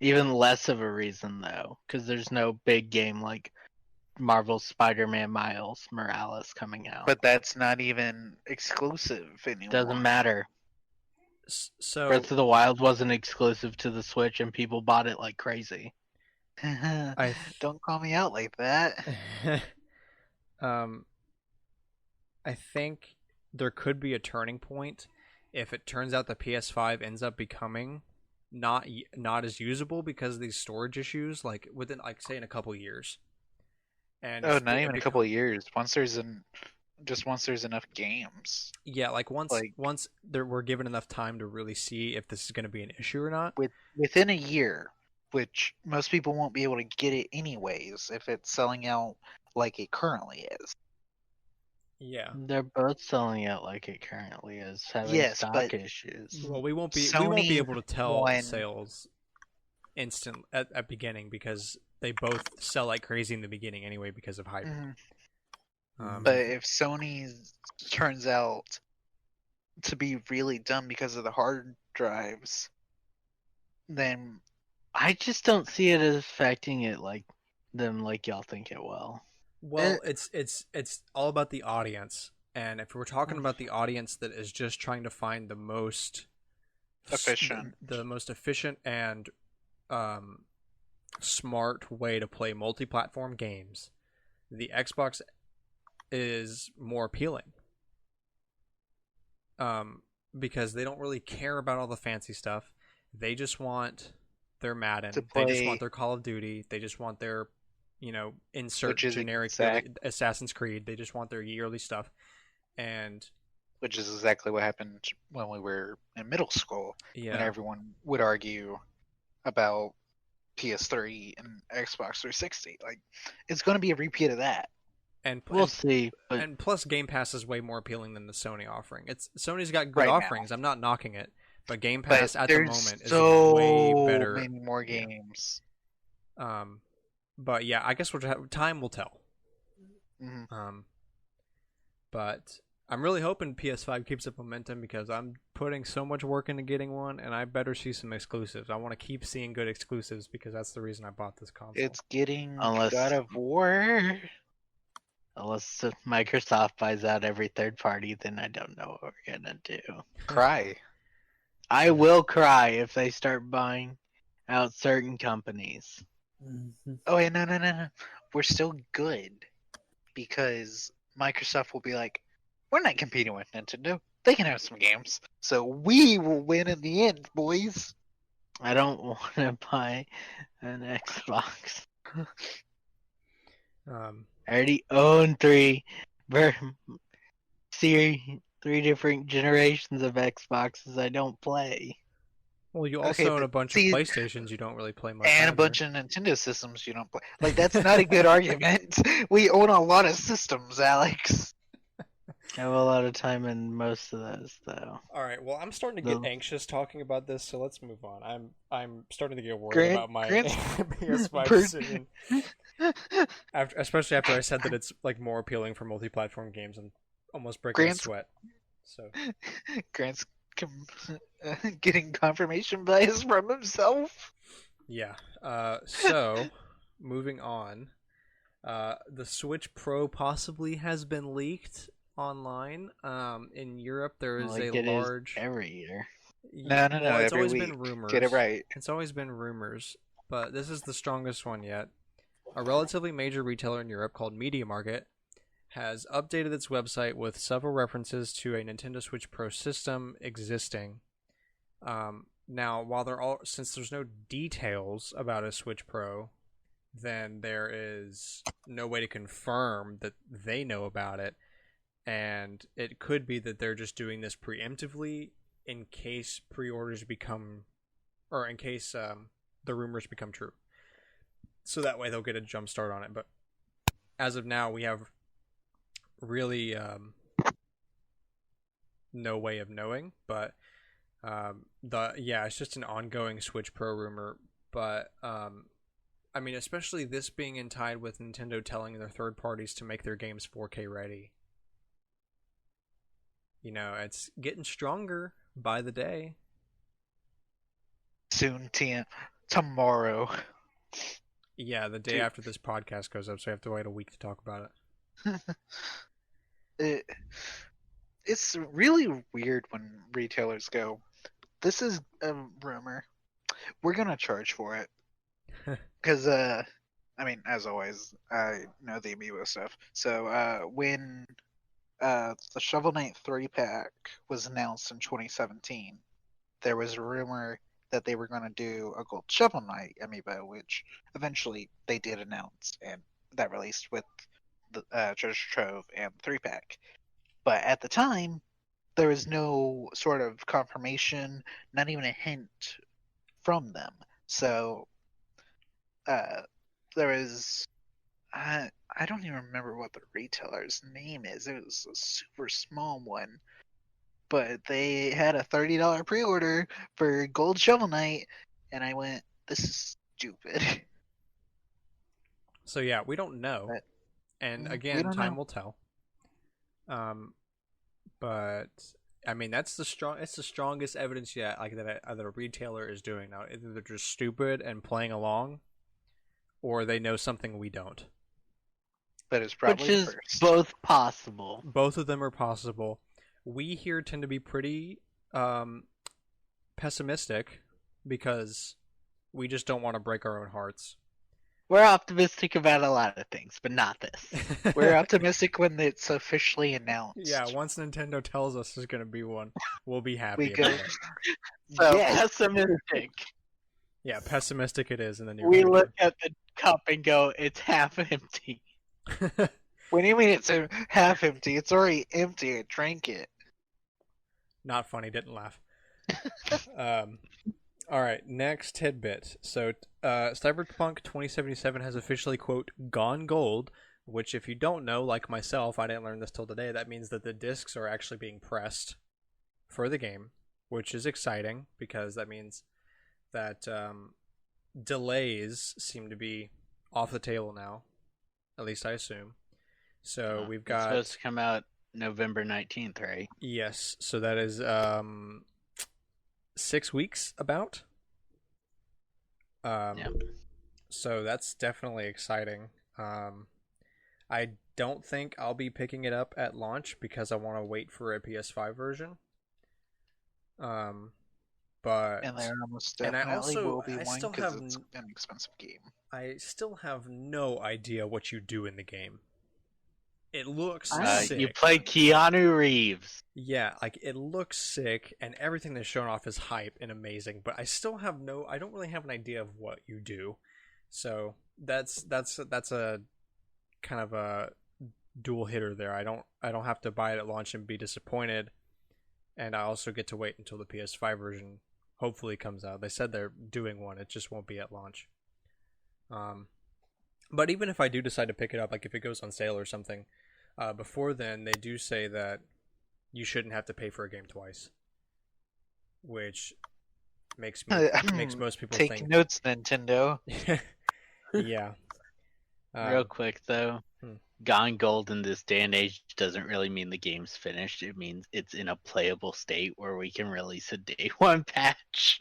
Even less of a reason, though, because there's no big game like Marvel's Spider-Man Miles Morales coming out. but that's not even exclusive anymore. Doesn't matter. So Breath of the Wild wasn't exclusive to the Switch, and people bought it like crazy. Don't call me out like that. I think there could be a turning point if it turns out the PS5 ends up becoming not as usable because of these storage issues, like within, like, say in a couple years. And Not even a couple of years. Once there's enough games. Yeah, like once like- we're given enough time to really see if this is going to be an issue or not. Within a year, which most people won't be able to get it anyways if it's selling out like it currently is. Yeah. They're both selling out like it currently is, having Yes, stock but- issues. Well, we won't be Sony able to tell won- sales instant at beginning because they both sell like crazy in the beginning anyway because of hype. But if Sony turns out to be really dumb because of the hard drives, then I just don't see it as affecting it like y'all think it will. Well, it's all about the audience, and if we're talking about the audience that is just trying to find the most efficient and smart way to play multi-platform games, the Xbox is more appealing. Because they don't really care about all the fancy stuff. They just want their Madden. To They just play- want their Call of Duty. They just want their, insert Which is generic Assassin's Creed. They just want their yearly stuff. And which is exactly what happened when we were in middle school, when yeah, everyone would argue about PS3 and Xbox 360. Like, it's going to be a repeat of that. and We'll see. But and plus Game Pass is way more appealing than the Sony offering. Sony's got good Right now. offerings. I'm not knocking it, but Game But Pass at the there's moment is so way better. many more Yeah. games. But yeah, I guess time will tell. Mhm. But I'm really hoping PS5 keeps up momentum because I'm putting so much work into getting one, and I better see some exclusives. I want to keep seeing good exclusives because that's the reason I bought this console. It's getting Unless- God of War. unless Microsoft buys out every third party, then I don't know what we're gonna do. Cry. I will cry if they start buying out certain companies. Oh, yeah, no. We're still good because Microsoft will be like, we're not competing with Nintendo. They can have some games. So we will win in the end, boys. I don't want to buy an Xbox. I already own three different generations of Xboxes I don't play. Well, you also Okay, own a but bunch see- of PlayStations you don't really play much. And a either. bunch of Nintendo systems you don't play. Like, that's not a good argument. We own a lot of systems, Alex. I have a lot of time in most of those, though. All right. Well, I'm starting to get No. anxious talking about this, so let's move on. I'm starting to get worried Grant- about my Grant's- PS5 Per- decision. Especially after I said that it's like more appealing for multi-platform games and almost breaking a Grant's- sweat. So Grant's getting confirmation bias from himself. yeah. So moving on. The Switch Pro possibly has been leaked online. In Europe, there is Like a it is large. every year. No. Well, it's every always week. been rumors. Get it right. It's always been rumors, but this is the strongest one yet. A relatively major retailer in Europe called Media Market has updated its website with several references to a Nintendo Switch Pro system existing. Now, since there's no details about a Switch Pro, then there is no way to confirm that they know about it, and it could be that they're just doing this preemptively in case pre-orders become, or in case the rumors become true. So that way they'll get a jump start on it. But as of now, we have really no way of knowing. But it's just an ongoing Switch Pro rumor. But I mean, especially this being tied with Nintendo telling their third parties to make their games 4K ready. It's getting stronger by the day. Soon, tomorrow. Yeah, the day Dude. after this podcast goes up, so I have to wait a week to talk about it. It's really weird when retailers go, this is a rumor. We're going to charge for it. Because, I mean, as always, I know the Amiibo stuff. So, when the Shovel Knight 3-pack was announced in 2017, there was a rumor that they were going to do a Gold Shovel Knight Amiibo, which eventually they did announce, and that released with the Treasure Trove and the 3-pack. But at the time, there was no sort of confirmation, not even a hint from them. So there was, I don't even remember what the retailer's name is. It was a super small one. But they had a $30 pre-order for Gold Shovel Knight, and I went, this is stupid. So yeah, we don't know, and we again, don't time know. will tell. But I mean, it's the strongest evidence yet, like that a retailer is doing now. Either they're just stupid and playing along, or they know something we don't. But it's probably Which is the first. both possible. Both of them are possible. We here tend to be pretty pessimistic because we just don't want to break our own hearts. We're optimistic about a lot of things, but not this. We're optimistic when it's officially announced. Yeah, once Nintendo tells us there's going to be one, we'll be happy We go, about it. so, Pessimistic. Yeah, pessimistic it is in the near We future. look at the cup and go, "It's half empty." What do you mean it's half empty? It's already empty. I drank it. Not funny, didn't laugh. All right, next tidbit. So, Cyberpunk 2077 has officially, quote, gone gold, which, if you don't know, like myself, I didn't learn this till today, that means that the discs are actually being pressed for the game, which is exciting because that means that delays seem to be off the table now, at least I assume. So we've It's got... supposed to come out November 19th, right? Yes, so that is 6 weeks about. Yeah. So that's definitely exciting. I don't think I'll be picking it up at launch because I want to wait for a PS5 version. But And there almost and I definitely also- will be I one still because have it's an expensive game. I still have no idea what you do in the game. It looks sick. You play Keanu Reeves. Yeah, like it looks sick, and everything that's shown off is hype and amazing. But I still have I don't really have an idea of what you do. So that's a kind of a dual hitter there. I don't have to buy it at launch and be disappointed, and I also get to wait until the PS5 version hopefully comes out. They said they're doing one; it just won't be at launch. But even if I do decide to pick it up, like if it goes on sale or something, before then, they do say that you shouldn't have to pay for a game twice, which makes most people Take think. notes, Nintendo. Yeah. Real quick though, gone gold in this day and age doesn't really mean the game's finished. It means it's in a playable state where we can release a day one patch.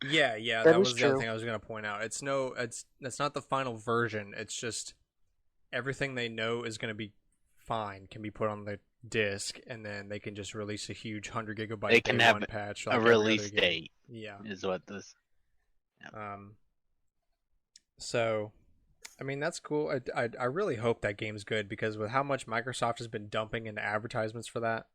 Yeah, That that is was the other true. thing I was gonna point out. It's not the final version. It's just everything they know is gonna be fine can be put on the disc, and then they can just release a huge 100 GB They can day have one patch. A Like every other release game. date Yeah. is what this. So, I mean that's cool. I really hope that game's good because with how much Microsoft has been dumping into advertisements for that,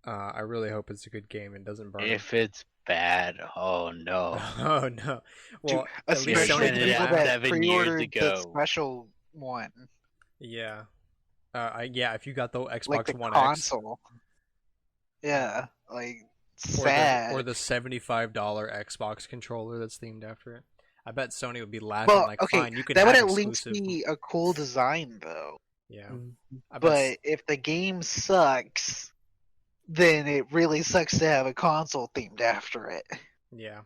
I really hope it's a good game and doesn't burn. If it's bad, oh no. Oh no! Well, at least Especially Sony Sony can did people that that 7 years pre-ordered the ago. special one, Yeah. If you got the Xbox like the One console. Yeah, like X sad. or the $75 Xbox controller that's themed after it, I bet Sony would be laughing Well, like, okay, fine, you can that have would at least exclusive. be a cool design, though. Yeah. Mm. I bet But if the game sucks, then it really sucks to have a console themed after it. yeah.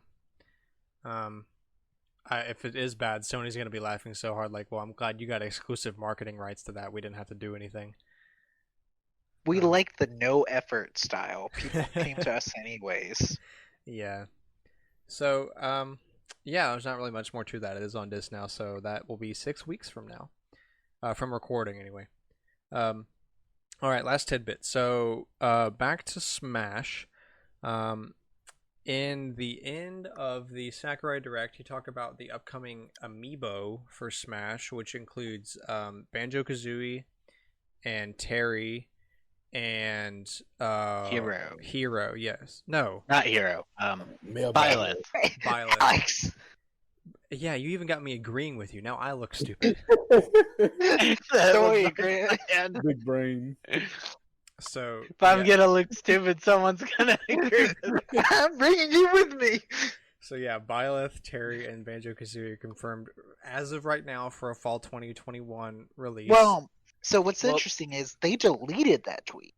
If it is bad, Sony's gonna be laughing so hard. Like, well, I'm glad you got exclusive marketing rights to that. We didn't have to do anything. We like the no effort style. People came to us anyways. Yeah. So, yeah, there's not really much more to that. It is on disc now, so that will be 6 weeks from now, from recording anyway. All right, last tidbit. So, back to Smash. In the end of the Sakurai Direct, you talk about the upcoming Amiibo for Smash, which includes Banjo-Kazooie and Terry and Hero, yes. No. Not Hero. Male Violet. Violet. Alex. Yeah, you even got me agreeing with you. Now I look stupid. Sorry, Grant. Big brain. So If I'm yeah. gonna look stupid, someone's gonna agree. I'm bringing you with me. So yeah, Byleth, Terry, and Banjo-Kazooie are confirmed as of right now for a fall 2021 release. Well, so what's Well- interesting is they deleted that tweet.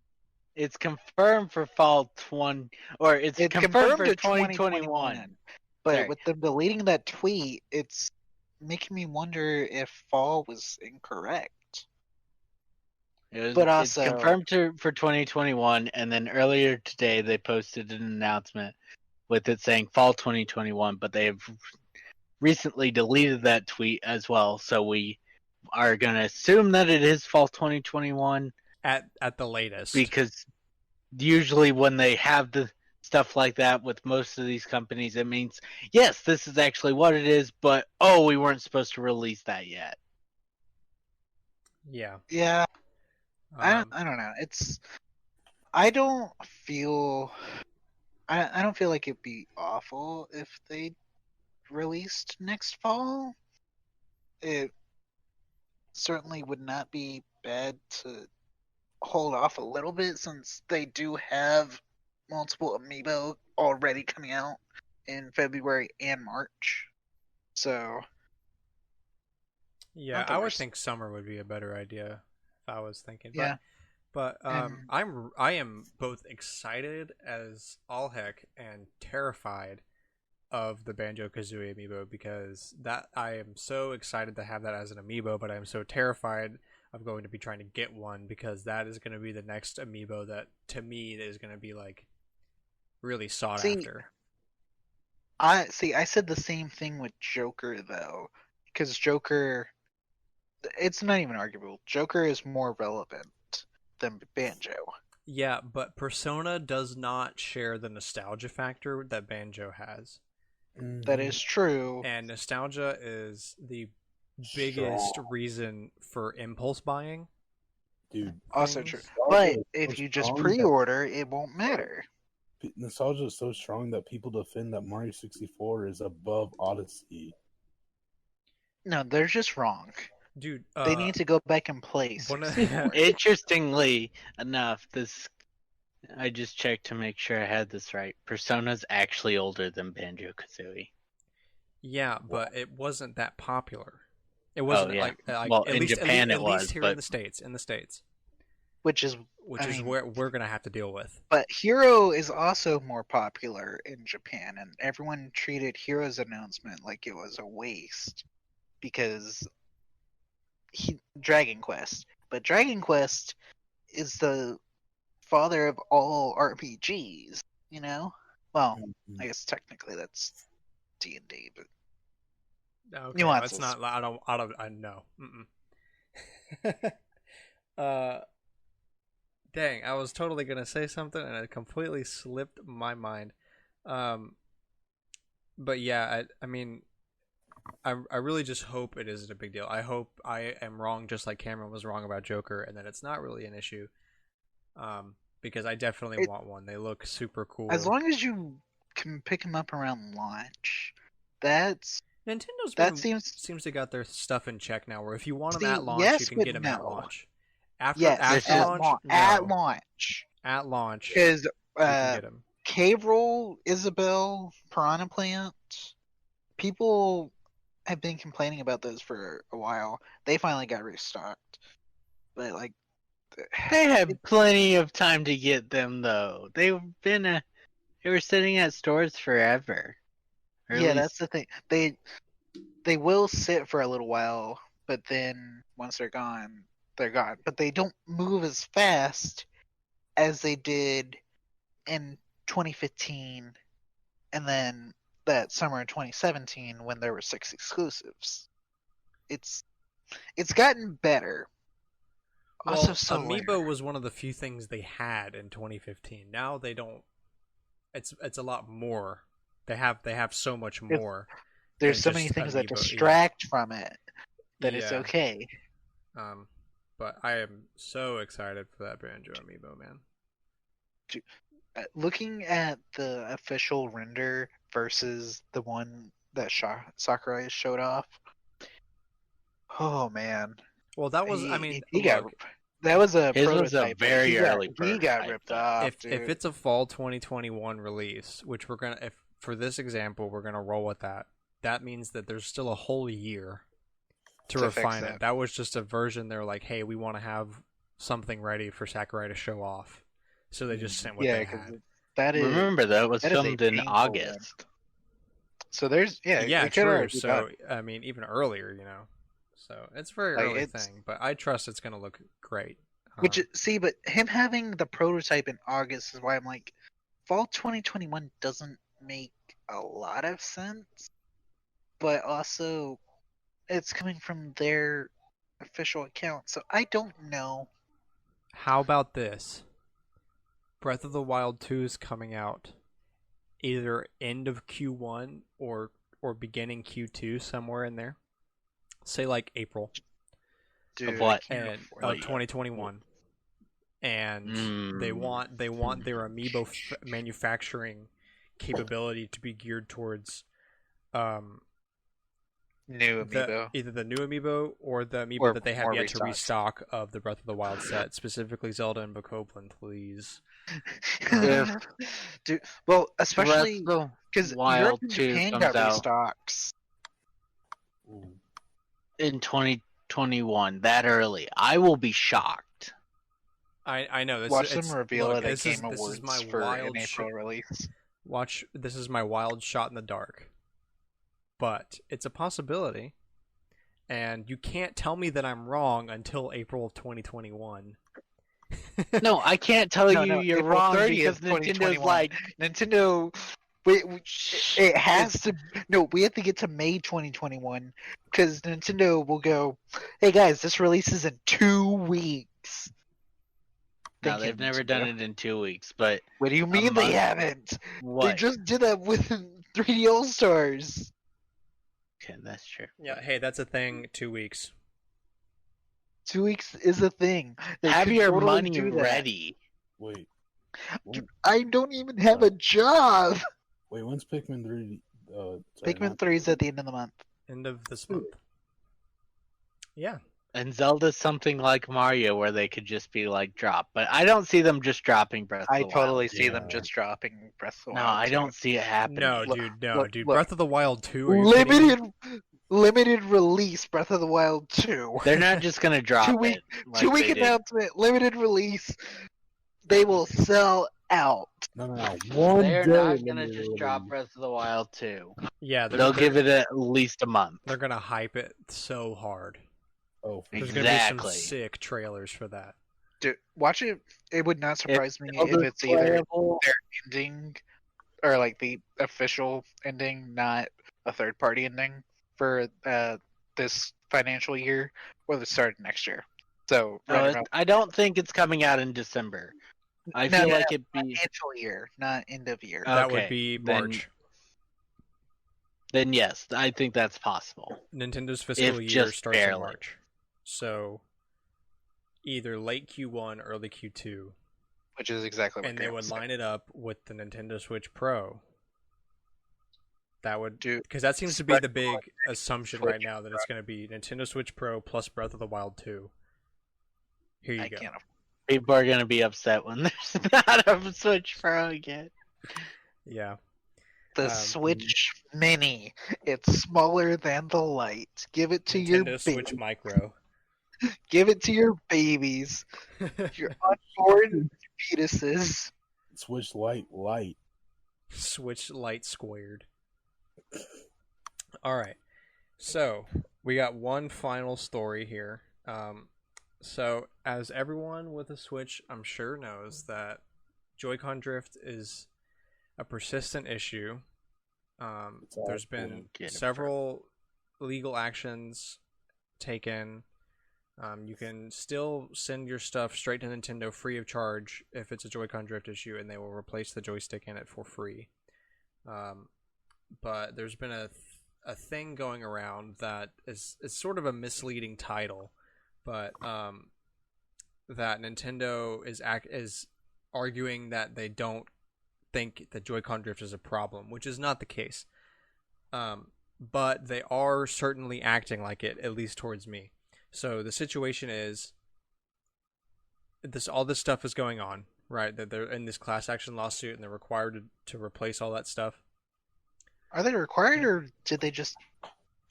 It's confirmed for fall 20, or it's confirmed for to 2021. But Sorry. with them deleting that tweet, it's making me wonder if fall was incorrect. But It's also- confirmed for 2021, and then earlier today they posted an announcement with it saying fall 2021, but they have recently deleted that tweet as well. So we are going to assume that it is fall 2021 at the latest. because usually when they have the stuff like that with most of these companies, it means yes, this is actually what it is, but oh, we weren't supposed to release that yet. Yeah. Yeah, I Um, don't know. I don't feel like it'd be awful if they released next fall, it certainly would not be bad to hold off a little bit since they do have multiple amiibo already coming out in February and March. So Yeah, not the I would worst. think summer would be a better idea if I was thinking. Yeah. But And- I am both excited as all heck and terrified of the Banjo-Kazooie Amiibo because that I am so excited to have that as an Amiibo, but I'm so terrified of going to be trying to get one because that is going to be the next Amiibo that to me is going to be like really sought See, after. I said the same thing with Joker though, because Joker, it's not even arguable. Joker is more relevant than Banjo. Yeah, but Persona does not share the nostalgia factor that Banjo has. That is true. And nostalgia is the biggest reason for impulse buying. Dude. Also things. true. Nostalgia But is if so you just strong that- pre-order, it won't matter. Nostalgia is so strong that people defend that Mario 64 is above Odyssey. No, they're just wrong. Dude, They need to go back and play one of- 64. Interestingly enough, I just checked to make sure I had this right. Persona's actually older than Banjo-Kazooie. Yeah, but it wasn't that popular. It wasn't yeah. like Well, at in least Japan at it least was, here but- in the states, Which is where we're gonna have to deal with. But Hero is also more popular in Japan, and everyone treated Hero's announcement like it was a waste because Dragon Quest. But Dragon Quest is the father of all RPGs, you know? Well, I guess technically that's D&D, but Okay, nuances. let's not. I know. Dang, I was totally gonna say something and it completely slipped my mind. But yeah, I mean, I really just hope it isn't a big deal. I hope I am wrong, just like Cameron was wrong about Joker, and that it's not really an issue. Because I definitely want one. They look super cool. as long as you can pick them up around launch, Nintendo seems to got their stuff in check now. Where if you want them See, at launch, yes, you can but get them at no. launch. After Yes, at launch, at no. launch. At launch, Because you can get them. K-Roll, Isabelle, Piranha Plant, people have been complaining about those for a while. They finally got restocked. But like They had plenty of time to get them though. They were sitting at stores forever. Or at yeah, least- that's the thing. They will sit for a little while, but then once they're gone, they're gone. But they don't move as fast as they did in 2015 and then that summer in 2017 when there were 6 exclusives. It's gotten better. Well, Also, so Amiibo rare. was one of the few things they had in 2015. Now they don't. It's a lot more. They have so much more. There's so than many just things that Amiibo, yeah. distract from it that it's Yeah. okay. But I am so excited for that Banjo Amiibo, man. Looking at the official render versus the one that Sakurai showed off. Oh man. Well, that was. I mean, he got look, that was a His was prototype. a very he got, early He got prototype, ripped though. off. if it's a fall 2021 release, which we're gonna, if for this example, we're gonna roll with that. That means that there's still a whole year to To fix refine it. it. That was just a version. They're like, hey, we want to have something ready for Sakurai to show off, so they just sent what yeah, they because had. that is Remember though, it was that is a filmed in painful one. August. So there's Yeah, it could true. already be So done. I mean, even earlier, you know. So it's a very Like, early it's- thing, but I trust it's gonna look great. Which see, but him having the prototype in August is why I'm like, fall 2021 doesn't make a lot of sense. But also, it's coming from their official account, so I don't know. How about this? Breath of the Wild 2 is coming out either end of Q1 or beginning Q2, somewhere in there. Say like April Dude, Of what? I can't and afford of that. 2021. And they want their amiibo manufacturing capability to be geared towards um New amiibo. either the new amiibo or the amiibo Or that they have more yet to restocks. restock of the Breath of the Wild set, specifically Zelda and Bokoblin, please. If Dude, well, especially Breath of because the Europe Wild and 2 Japan comes got out restocks. Mm. in 2021 that early, I will be shocked. I know this. Watch It's, them reveal look, it at this is Game this is my Awards for an wild April release. watch. This is my wild shot in the dark, but it's a possibility, and you can't tell me that I'm wrong until April of 2021. No, I can't tell No, you no, you're April wrong 30th, because Nintendo's 2021. like, Nintendo, it has to. No, we have to get to May 2021 because Nintendo will go, "Hey guys, this releases in 2 weeks." no, Thank you, they've never Nintendo. done it in 2 weeks. But What do you mean they month- haven't? They what? just did that with 3D All Stars. Okay, that's true. Yeah, hey, that's a thing. 2 weeks. 2 weeks is a thing. They Have could your totally money do that. ready. Wait, I don't even have a job. wait. When's Pikmin 3? Pikmin 3 is at the end of the month. End of this month. Yeah. And Zelda's something like Mario, where they could just be like drop. But I don't see them just dropping Breath of I the Wild. totally see them Yeah. just dropping Breath of the No, Wild. I too. don't see it happening. No, Look, dude. look. Breath of the Wild 2. Are you kidding me? Limited release Breath of the Wild 2. They're not just gonna drop 2 week, it. Like 2 week they did. announcement, limited release. They will sell out. No. One They're day not gonna limited just drop release. Breath of the Wild 2. Yeah, They'll give it at least a month. They're gonna hype it so hard. Oh, for There's sure. gonna be Exactly. some sick trailers for that. Dude, watch it. It would not surprise me if Zelda's it's either playable. their ending or like the official ending, not a third party ending for this financial year or the start of next year. So right about I don't think it's coming out in December. I No, feel no, like it'd be. financial year, not end of year. That would Okay, be then- March. Then yes, I think that's possible. Nintendo's fiscal If year just starts in barely. March. So either late Q1, early Q2, Which is exactly what and they Graham would said. line it up with the Nintendo Switch Pro. That would Do because that seems to be the Switch big assumption Switch right now that it's going to be Nintendo Switch Pro plus Breath of the Wild 2. Here you I go. can't. People are gonna be upset when there's not a Switch Pro again. Yeah. The Switch Mini. It's smaller than the Lite. Give it to your Nintendo Switch baby. Micro. Give it to your babies. Your unborn fetuses. Switch light. Switch Lite squared. All right. So, we got one final story here. So, as everyone with a Switch, I'm sure knows that Joycon Drift is a persistent issue. There's been Get it several legal actions taken. You can still send your stuff straight to Nintendo free of charge if it's a Joy-Con Drift issue, and they will replace the joystick in it for free. But there's been a thing going around that is sort of a misleading title, but that Nintendo is arguing that they don't think that Joy-Con Drift is a problem, which is not the case. But they are certainly acting like it, at least towards me. So the situation is all this stuff is going on, right? That they're in this class action lawsuit and they're required to replace all that stuff. Are they required or did they just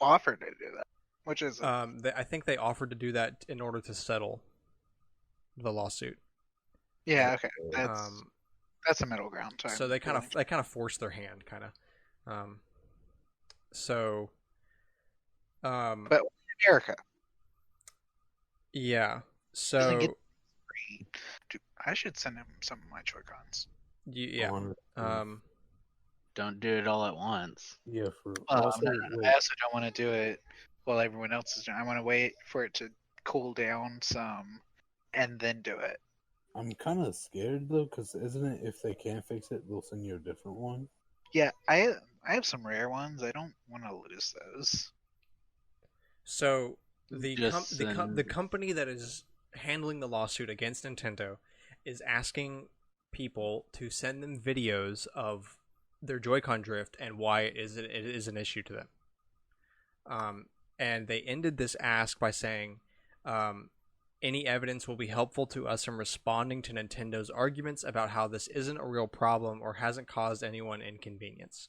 offer to do that? Which is I think they offered to do that in order to settle the lawsuit. yeah, okay. Um, That's a middle ground. so they kind of forced their hand, kind of. But America. Yeah. Doesn't So get free. Dude, I should send him some of my Joy-Cons. yeah. Don't do it all at once. Yeah, for I also, wait, also don't want to do it while everyone else is doing it. I want to wait for it to cool down some and then do it. I'm kind of scared though, because isn't it if they can't fix it, they'll send you a different one? Yeah, I have some rare ones. I don't want to lose those. So the Just the company that is handling the lawsuit against Nintendo is asking people to send them videos of their Joy-Con drift and why it is an issue to them. And they ended this ask by saying, any evidence will be helpful to us in responding to Nintendo's arguments about how this isn't a real problem or hasn't caused anyone inconvenience.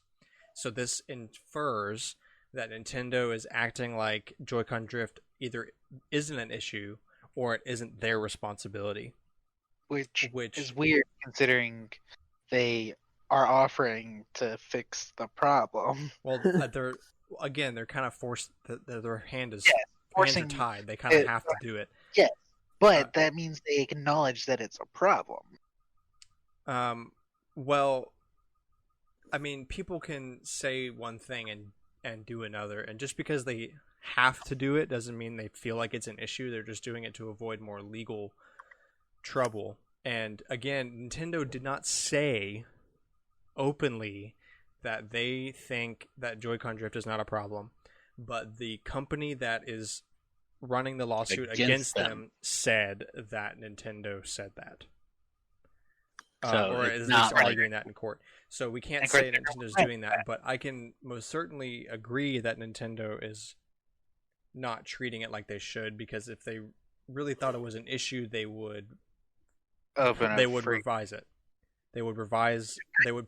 So this infers that Nintendo is acting like Joy-Con drift either isn't an issue or it isn't their responsibility. Which is weird considering they are offering to fix the problem. Well, they're kind of forced. Their hands are Forcing tied. They kind of have to do it. Yes, but that means they acknowledge that it's a problem. Well, I mean, people can say one thing and do another, and just because they have to do it doesn't mean they feel like it's an issue. They're just doing it to avoid more legal trouble. And again, Nintendo did not say openly that they think that Joy-Con drift is not a problem, but the company that is running the lawsuit against them said that Nintendo said that. Or is at least arguing that in court. So we can't say Nintendo's doing that, but I can most certainly agree that Nintendo is not treating it like they should, because if they really thought it was an issue, they would revise it. They would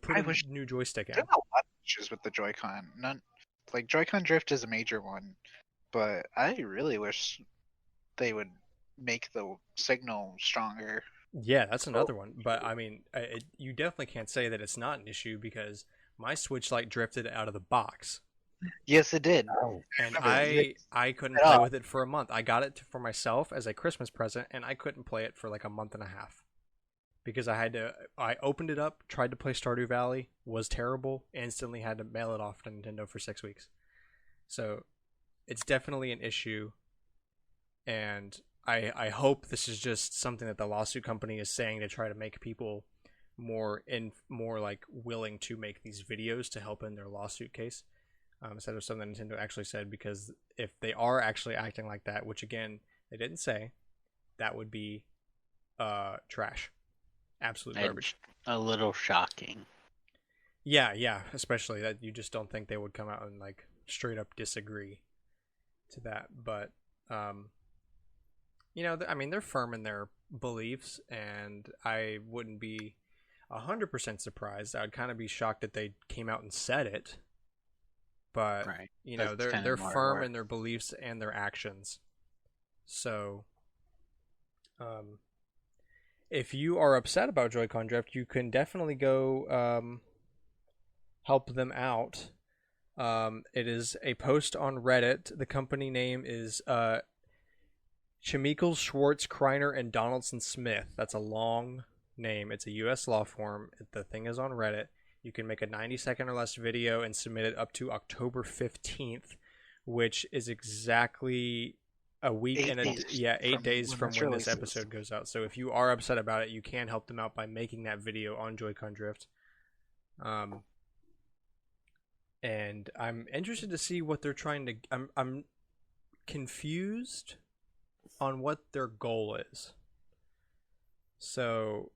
put a new joystick in. There's a lot of issues with the Joy-Con. Like Joy-Con drift is a major one, but I really wish they would make the signal stronger. Yeah, that's another one. But I mean, you definitely can't say that it's not an issue, because my Switch Lite drifted out of the box. Yes, it did. And I couldn't play with it for a month. I got it for myself as a Christmas present, and I couldn't play it for like a month and a half. Because I opened it up, tried to play Stardew Valley, was terrible, instantly had to mail it off to Nintendo for 6 weeks. So it's definitely an issue, and I hope this is just something that the lawsuit company is saying to try to make people more like willing to make these videos to help in their lawsuit case, instead of something Nintendo actually said. Because if they are actually acting like that, which again they didn't say, that would be trash. Absolute garbage. A little shocking. Yeah, especially that you just don't think they would come out and like straight up disagree to that. But I mean, they're firm in their beliefs, and I wouldn't be 100% surprised. I'd kind of be shocked that they came out and said it. But right. They're firm in their beliefs and their actions. So if you are upset about Joy-Con drift, you can definitely go help them out. It is a post on Reddit. The company name is Chemical, Schwartz, Kreiner, and Donaldson Smith. That's a long name. It's a U.S. law firm. The thing is on Reddit. You can make a 90-second or less video and submit it up to October 15th, which is exactly a week 8 days from when this episode goes out. So if you are upset about it, you can help them out by making that video on Joy-Con drift. And I'm interested to see what they're trying to. I'm confused on what their goal is. So,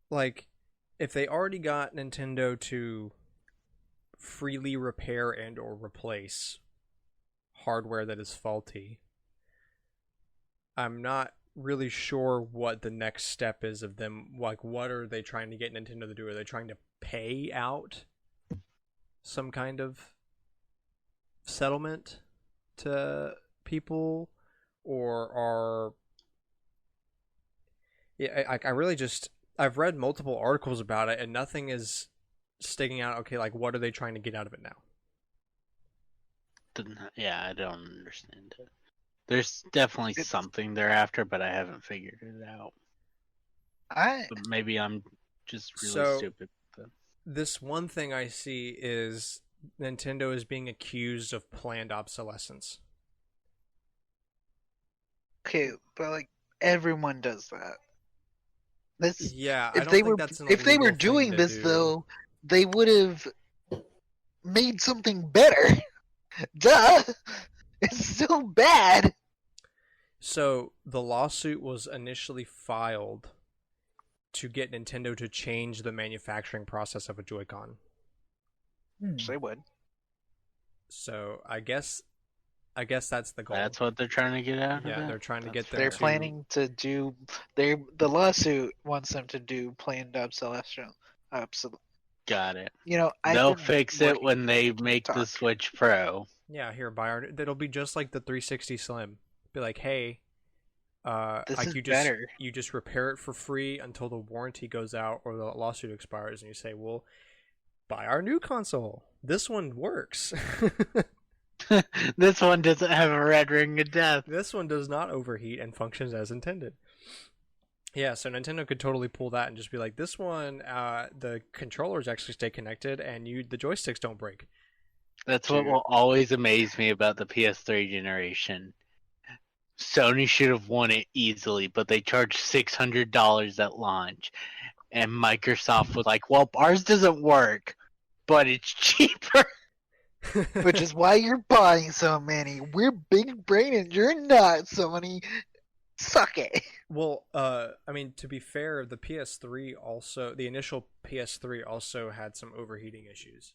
like, if they already got Nintendo to freely repair and or replace hardware that is faulty, I'm not really sure what the next step is of them. Like, what are they trying to get Nintendo to do? Are they trying to pay out some kind of settlement to people, or are I really just, I've read multiple articles about it and nothing is sticking out. Okay, like, what are they trying to get out of it now? Yeah, I don't understand it. There's definitely something they're after, but I haven't figured it out. But maybe I'm just really stupid. This one thing I see is Nintendo is being accused of planned obsolescence. Okay, but like everyone does that. If they were doing this though, they would have made something better. Duh! It's so bad. So the lawsuit was initially filed to get Nintendo to change the manufacturing process of a Joy-Con. They would. So I guess that's the goal. That's what they're trying to get out Yeah, of it. they're trying to That's get them They're to- planning to do. The lawsuit wants them to do planned obsolescence. Got it. You know, They'll fix it when they make the talk. Switch Pro. Yeah, here, buy our. That'll be just like the 360 Slim. Be like, hey, This like is you just better. you just repair it for free until the warranty goes out or the lawsuit expires, and you say, well, buy our new console. This one works. This one doesn't have a red ring of death. This one does not overheat and functions as intended. Yeah, so Nintendo could totally pull that and just be like, this one, the controllers actually stay connected and the joysticks don't break. That's what will always amaze me about the PS3 generation. Sony should have won it easily, but they charged $600 at launch. And Microsoft was like, well, ours doesn't work, but it's cheaper. Which is why you're buying so many. We're big brain and you're not, Sony. Suck it. Well, I mean, to be fair, the initial PS3 also had some overheating issues.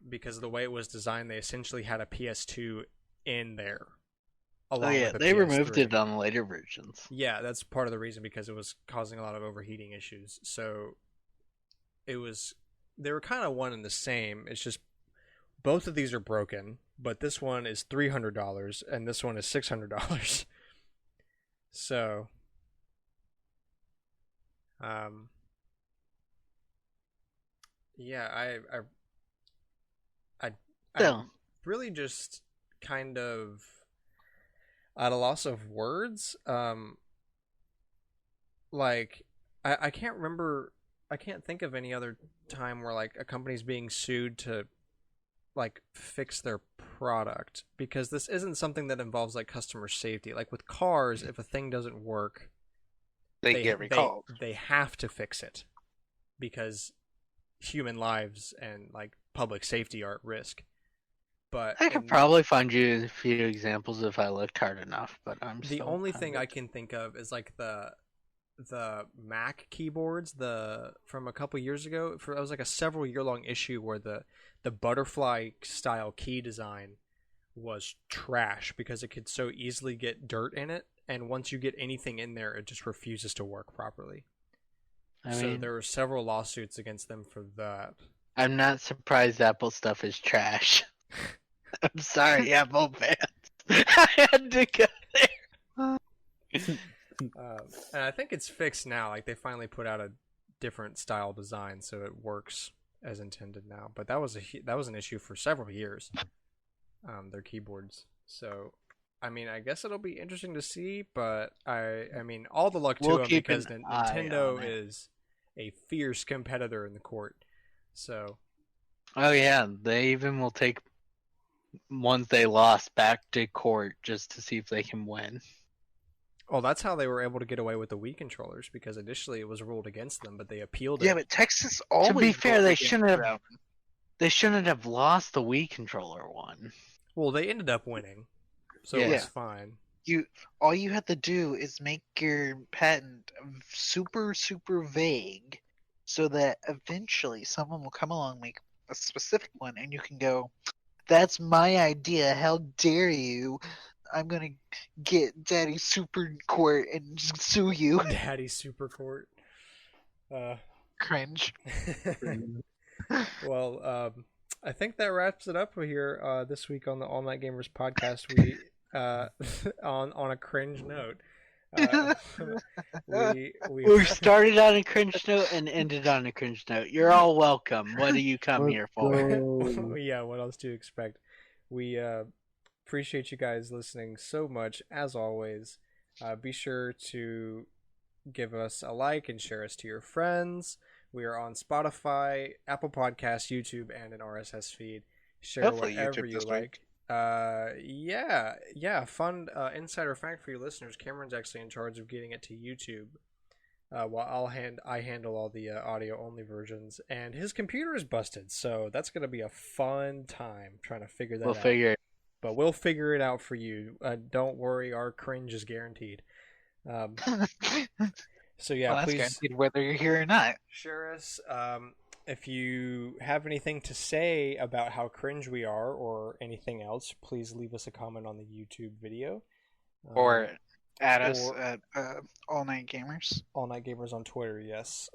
Because of the way it was designed, they essentially had a PS2 in there. Oh yeah, they removed it on the later versions. Yeah, that's part of the reason, because it was causing a lot of overheating issues. So they were kind of one and the same. It's just both of these are broken, but this one is $300 and this one is $600. So, yeah, I'm really just kind of at a loss of words. Like I can't remember. I can't think of any other time where like a company's being sued to like fix their product, because this isn't something that involves like customer safety. Like with cars, if a thing doesn't work, They get recalled. They have to fix it because human lives and like public safety are at risk. But I could probably find you a few examples if I looked hard enough, but the only thing I can think of is like the Mac keyboards from a couple years ago. It was like a several year long issue where the butterfly style key design was trash because it could so easily get dirt in it, and once you get anything in there, it just refuses to work properly. So there were several lawsuits against them for that. I'm not surprised Apple stuff is trash. I'm sorry, Apple fans. I had to go there. And I think it's fixed now. Like they finally put out a different style design, so it works as intended now. But that was an issue for several years. Their keyboards. So, I mean, I guess it'll be interesting to see. But I mean, all the luck to them because Nintendo is a fierce competitor in the court. So. Oh yeah, they even will take ones they lost back to court just to see if they can win. Oh, that's how they were able to get away with the Wii controllers, because initially it was ruled against them, but they appealed it. Yeah, but Texas always. To be fair, they voted shouldn't against have. them. They shouldn't have lost the Wii controller one. Well, they ended up winning, so it was fine. All you have to do is make your patent super, super vague, so that eventually someone will come along, make a specific one, and you can go, "That's my idea. How dare you? I'm gonna get Daddy Super Court and just sue you." Daddy Super Court. Cringe. Well, I think that wraps it up here this week on the All Night Gamers podcast. We on a cringe note. We started on a cringe note and ended on a cringe note. You're all welcome. What do you come here for? Yeah, what else do you expect? We appreciate you guys listening so much, as always. Be sure to give us a like and share us to your friends. We are on Spotify, Apple Podcasts, YouTube, and an RSS feed. Share Hopefully whatever YouTube you this like. Fun insider fact for you listeners. Cameron's actually in charge of getting it to YouTube, while I handle all the audio only versions, and his computer is busted, so that's gonna be a fun time trying to figure that out. We'll figure it. but we'll figure it out for you. Don't worry, our cringe is guaranteed. So yeah, Well, that's please guaranteed whether you're here or not. share us. If you have anything to say about how cringe we are or anything else, please leave us a comment on the YouTube video. Or add us or- at All Night Gamers. All Night Gamers on Twitter, yes.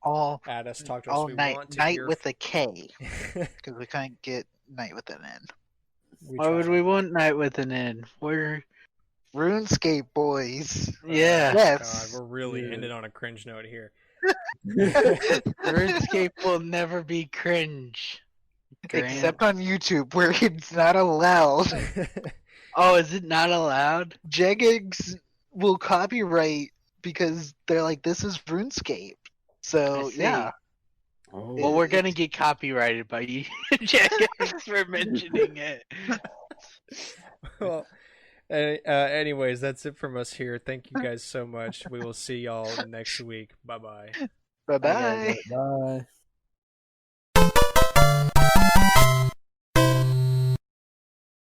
All Add us, talk to us. all We night want to night hear with a K, because we couldn't get night with an N. Why would we want night with an N? We're RuneScape boys. yeah. God, Yes. we're really Yeah. ending on a cringe note here. RuneScape will never be cringe. Grant. Except on YouTube, where it's not allowed. Oh, is it not allowed? Jagex will copyright because they're like, this is RuneScape. So I see. yeah. Oh, Well, we're gonna get copyrighted by you, Jagex, for mentioning it. Well, anyways, that's it from us here. Thank you guys so much. We will see y'all next week. Bye bye. Bye bye. bye.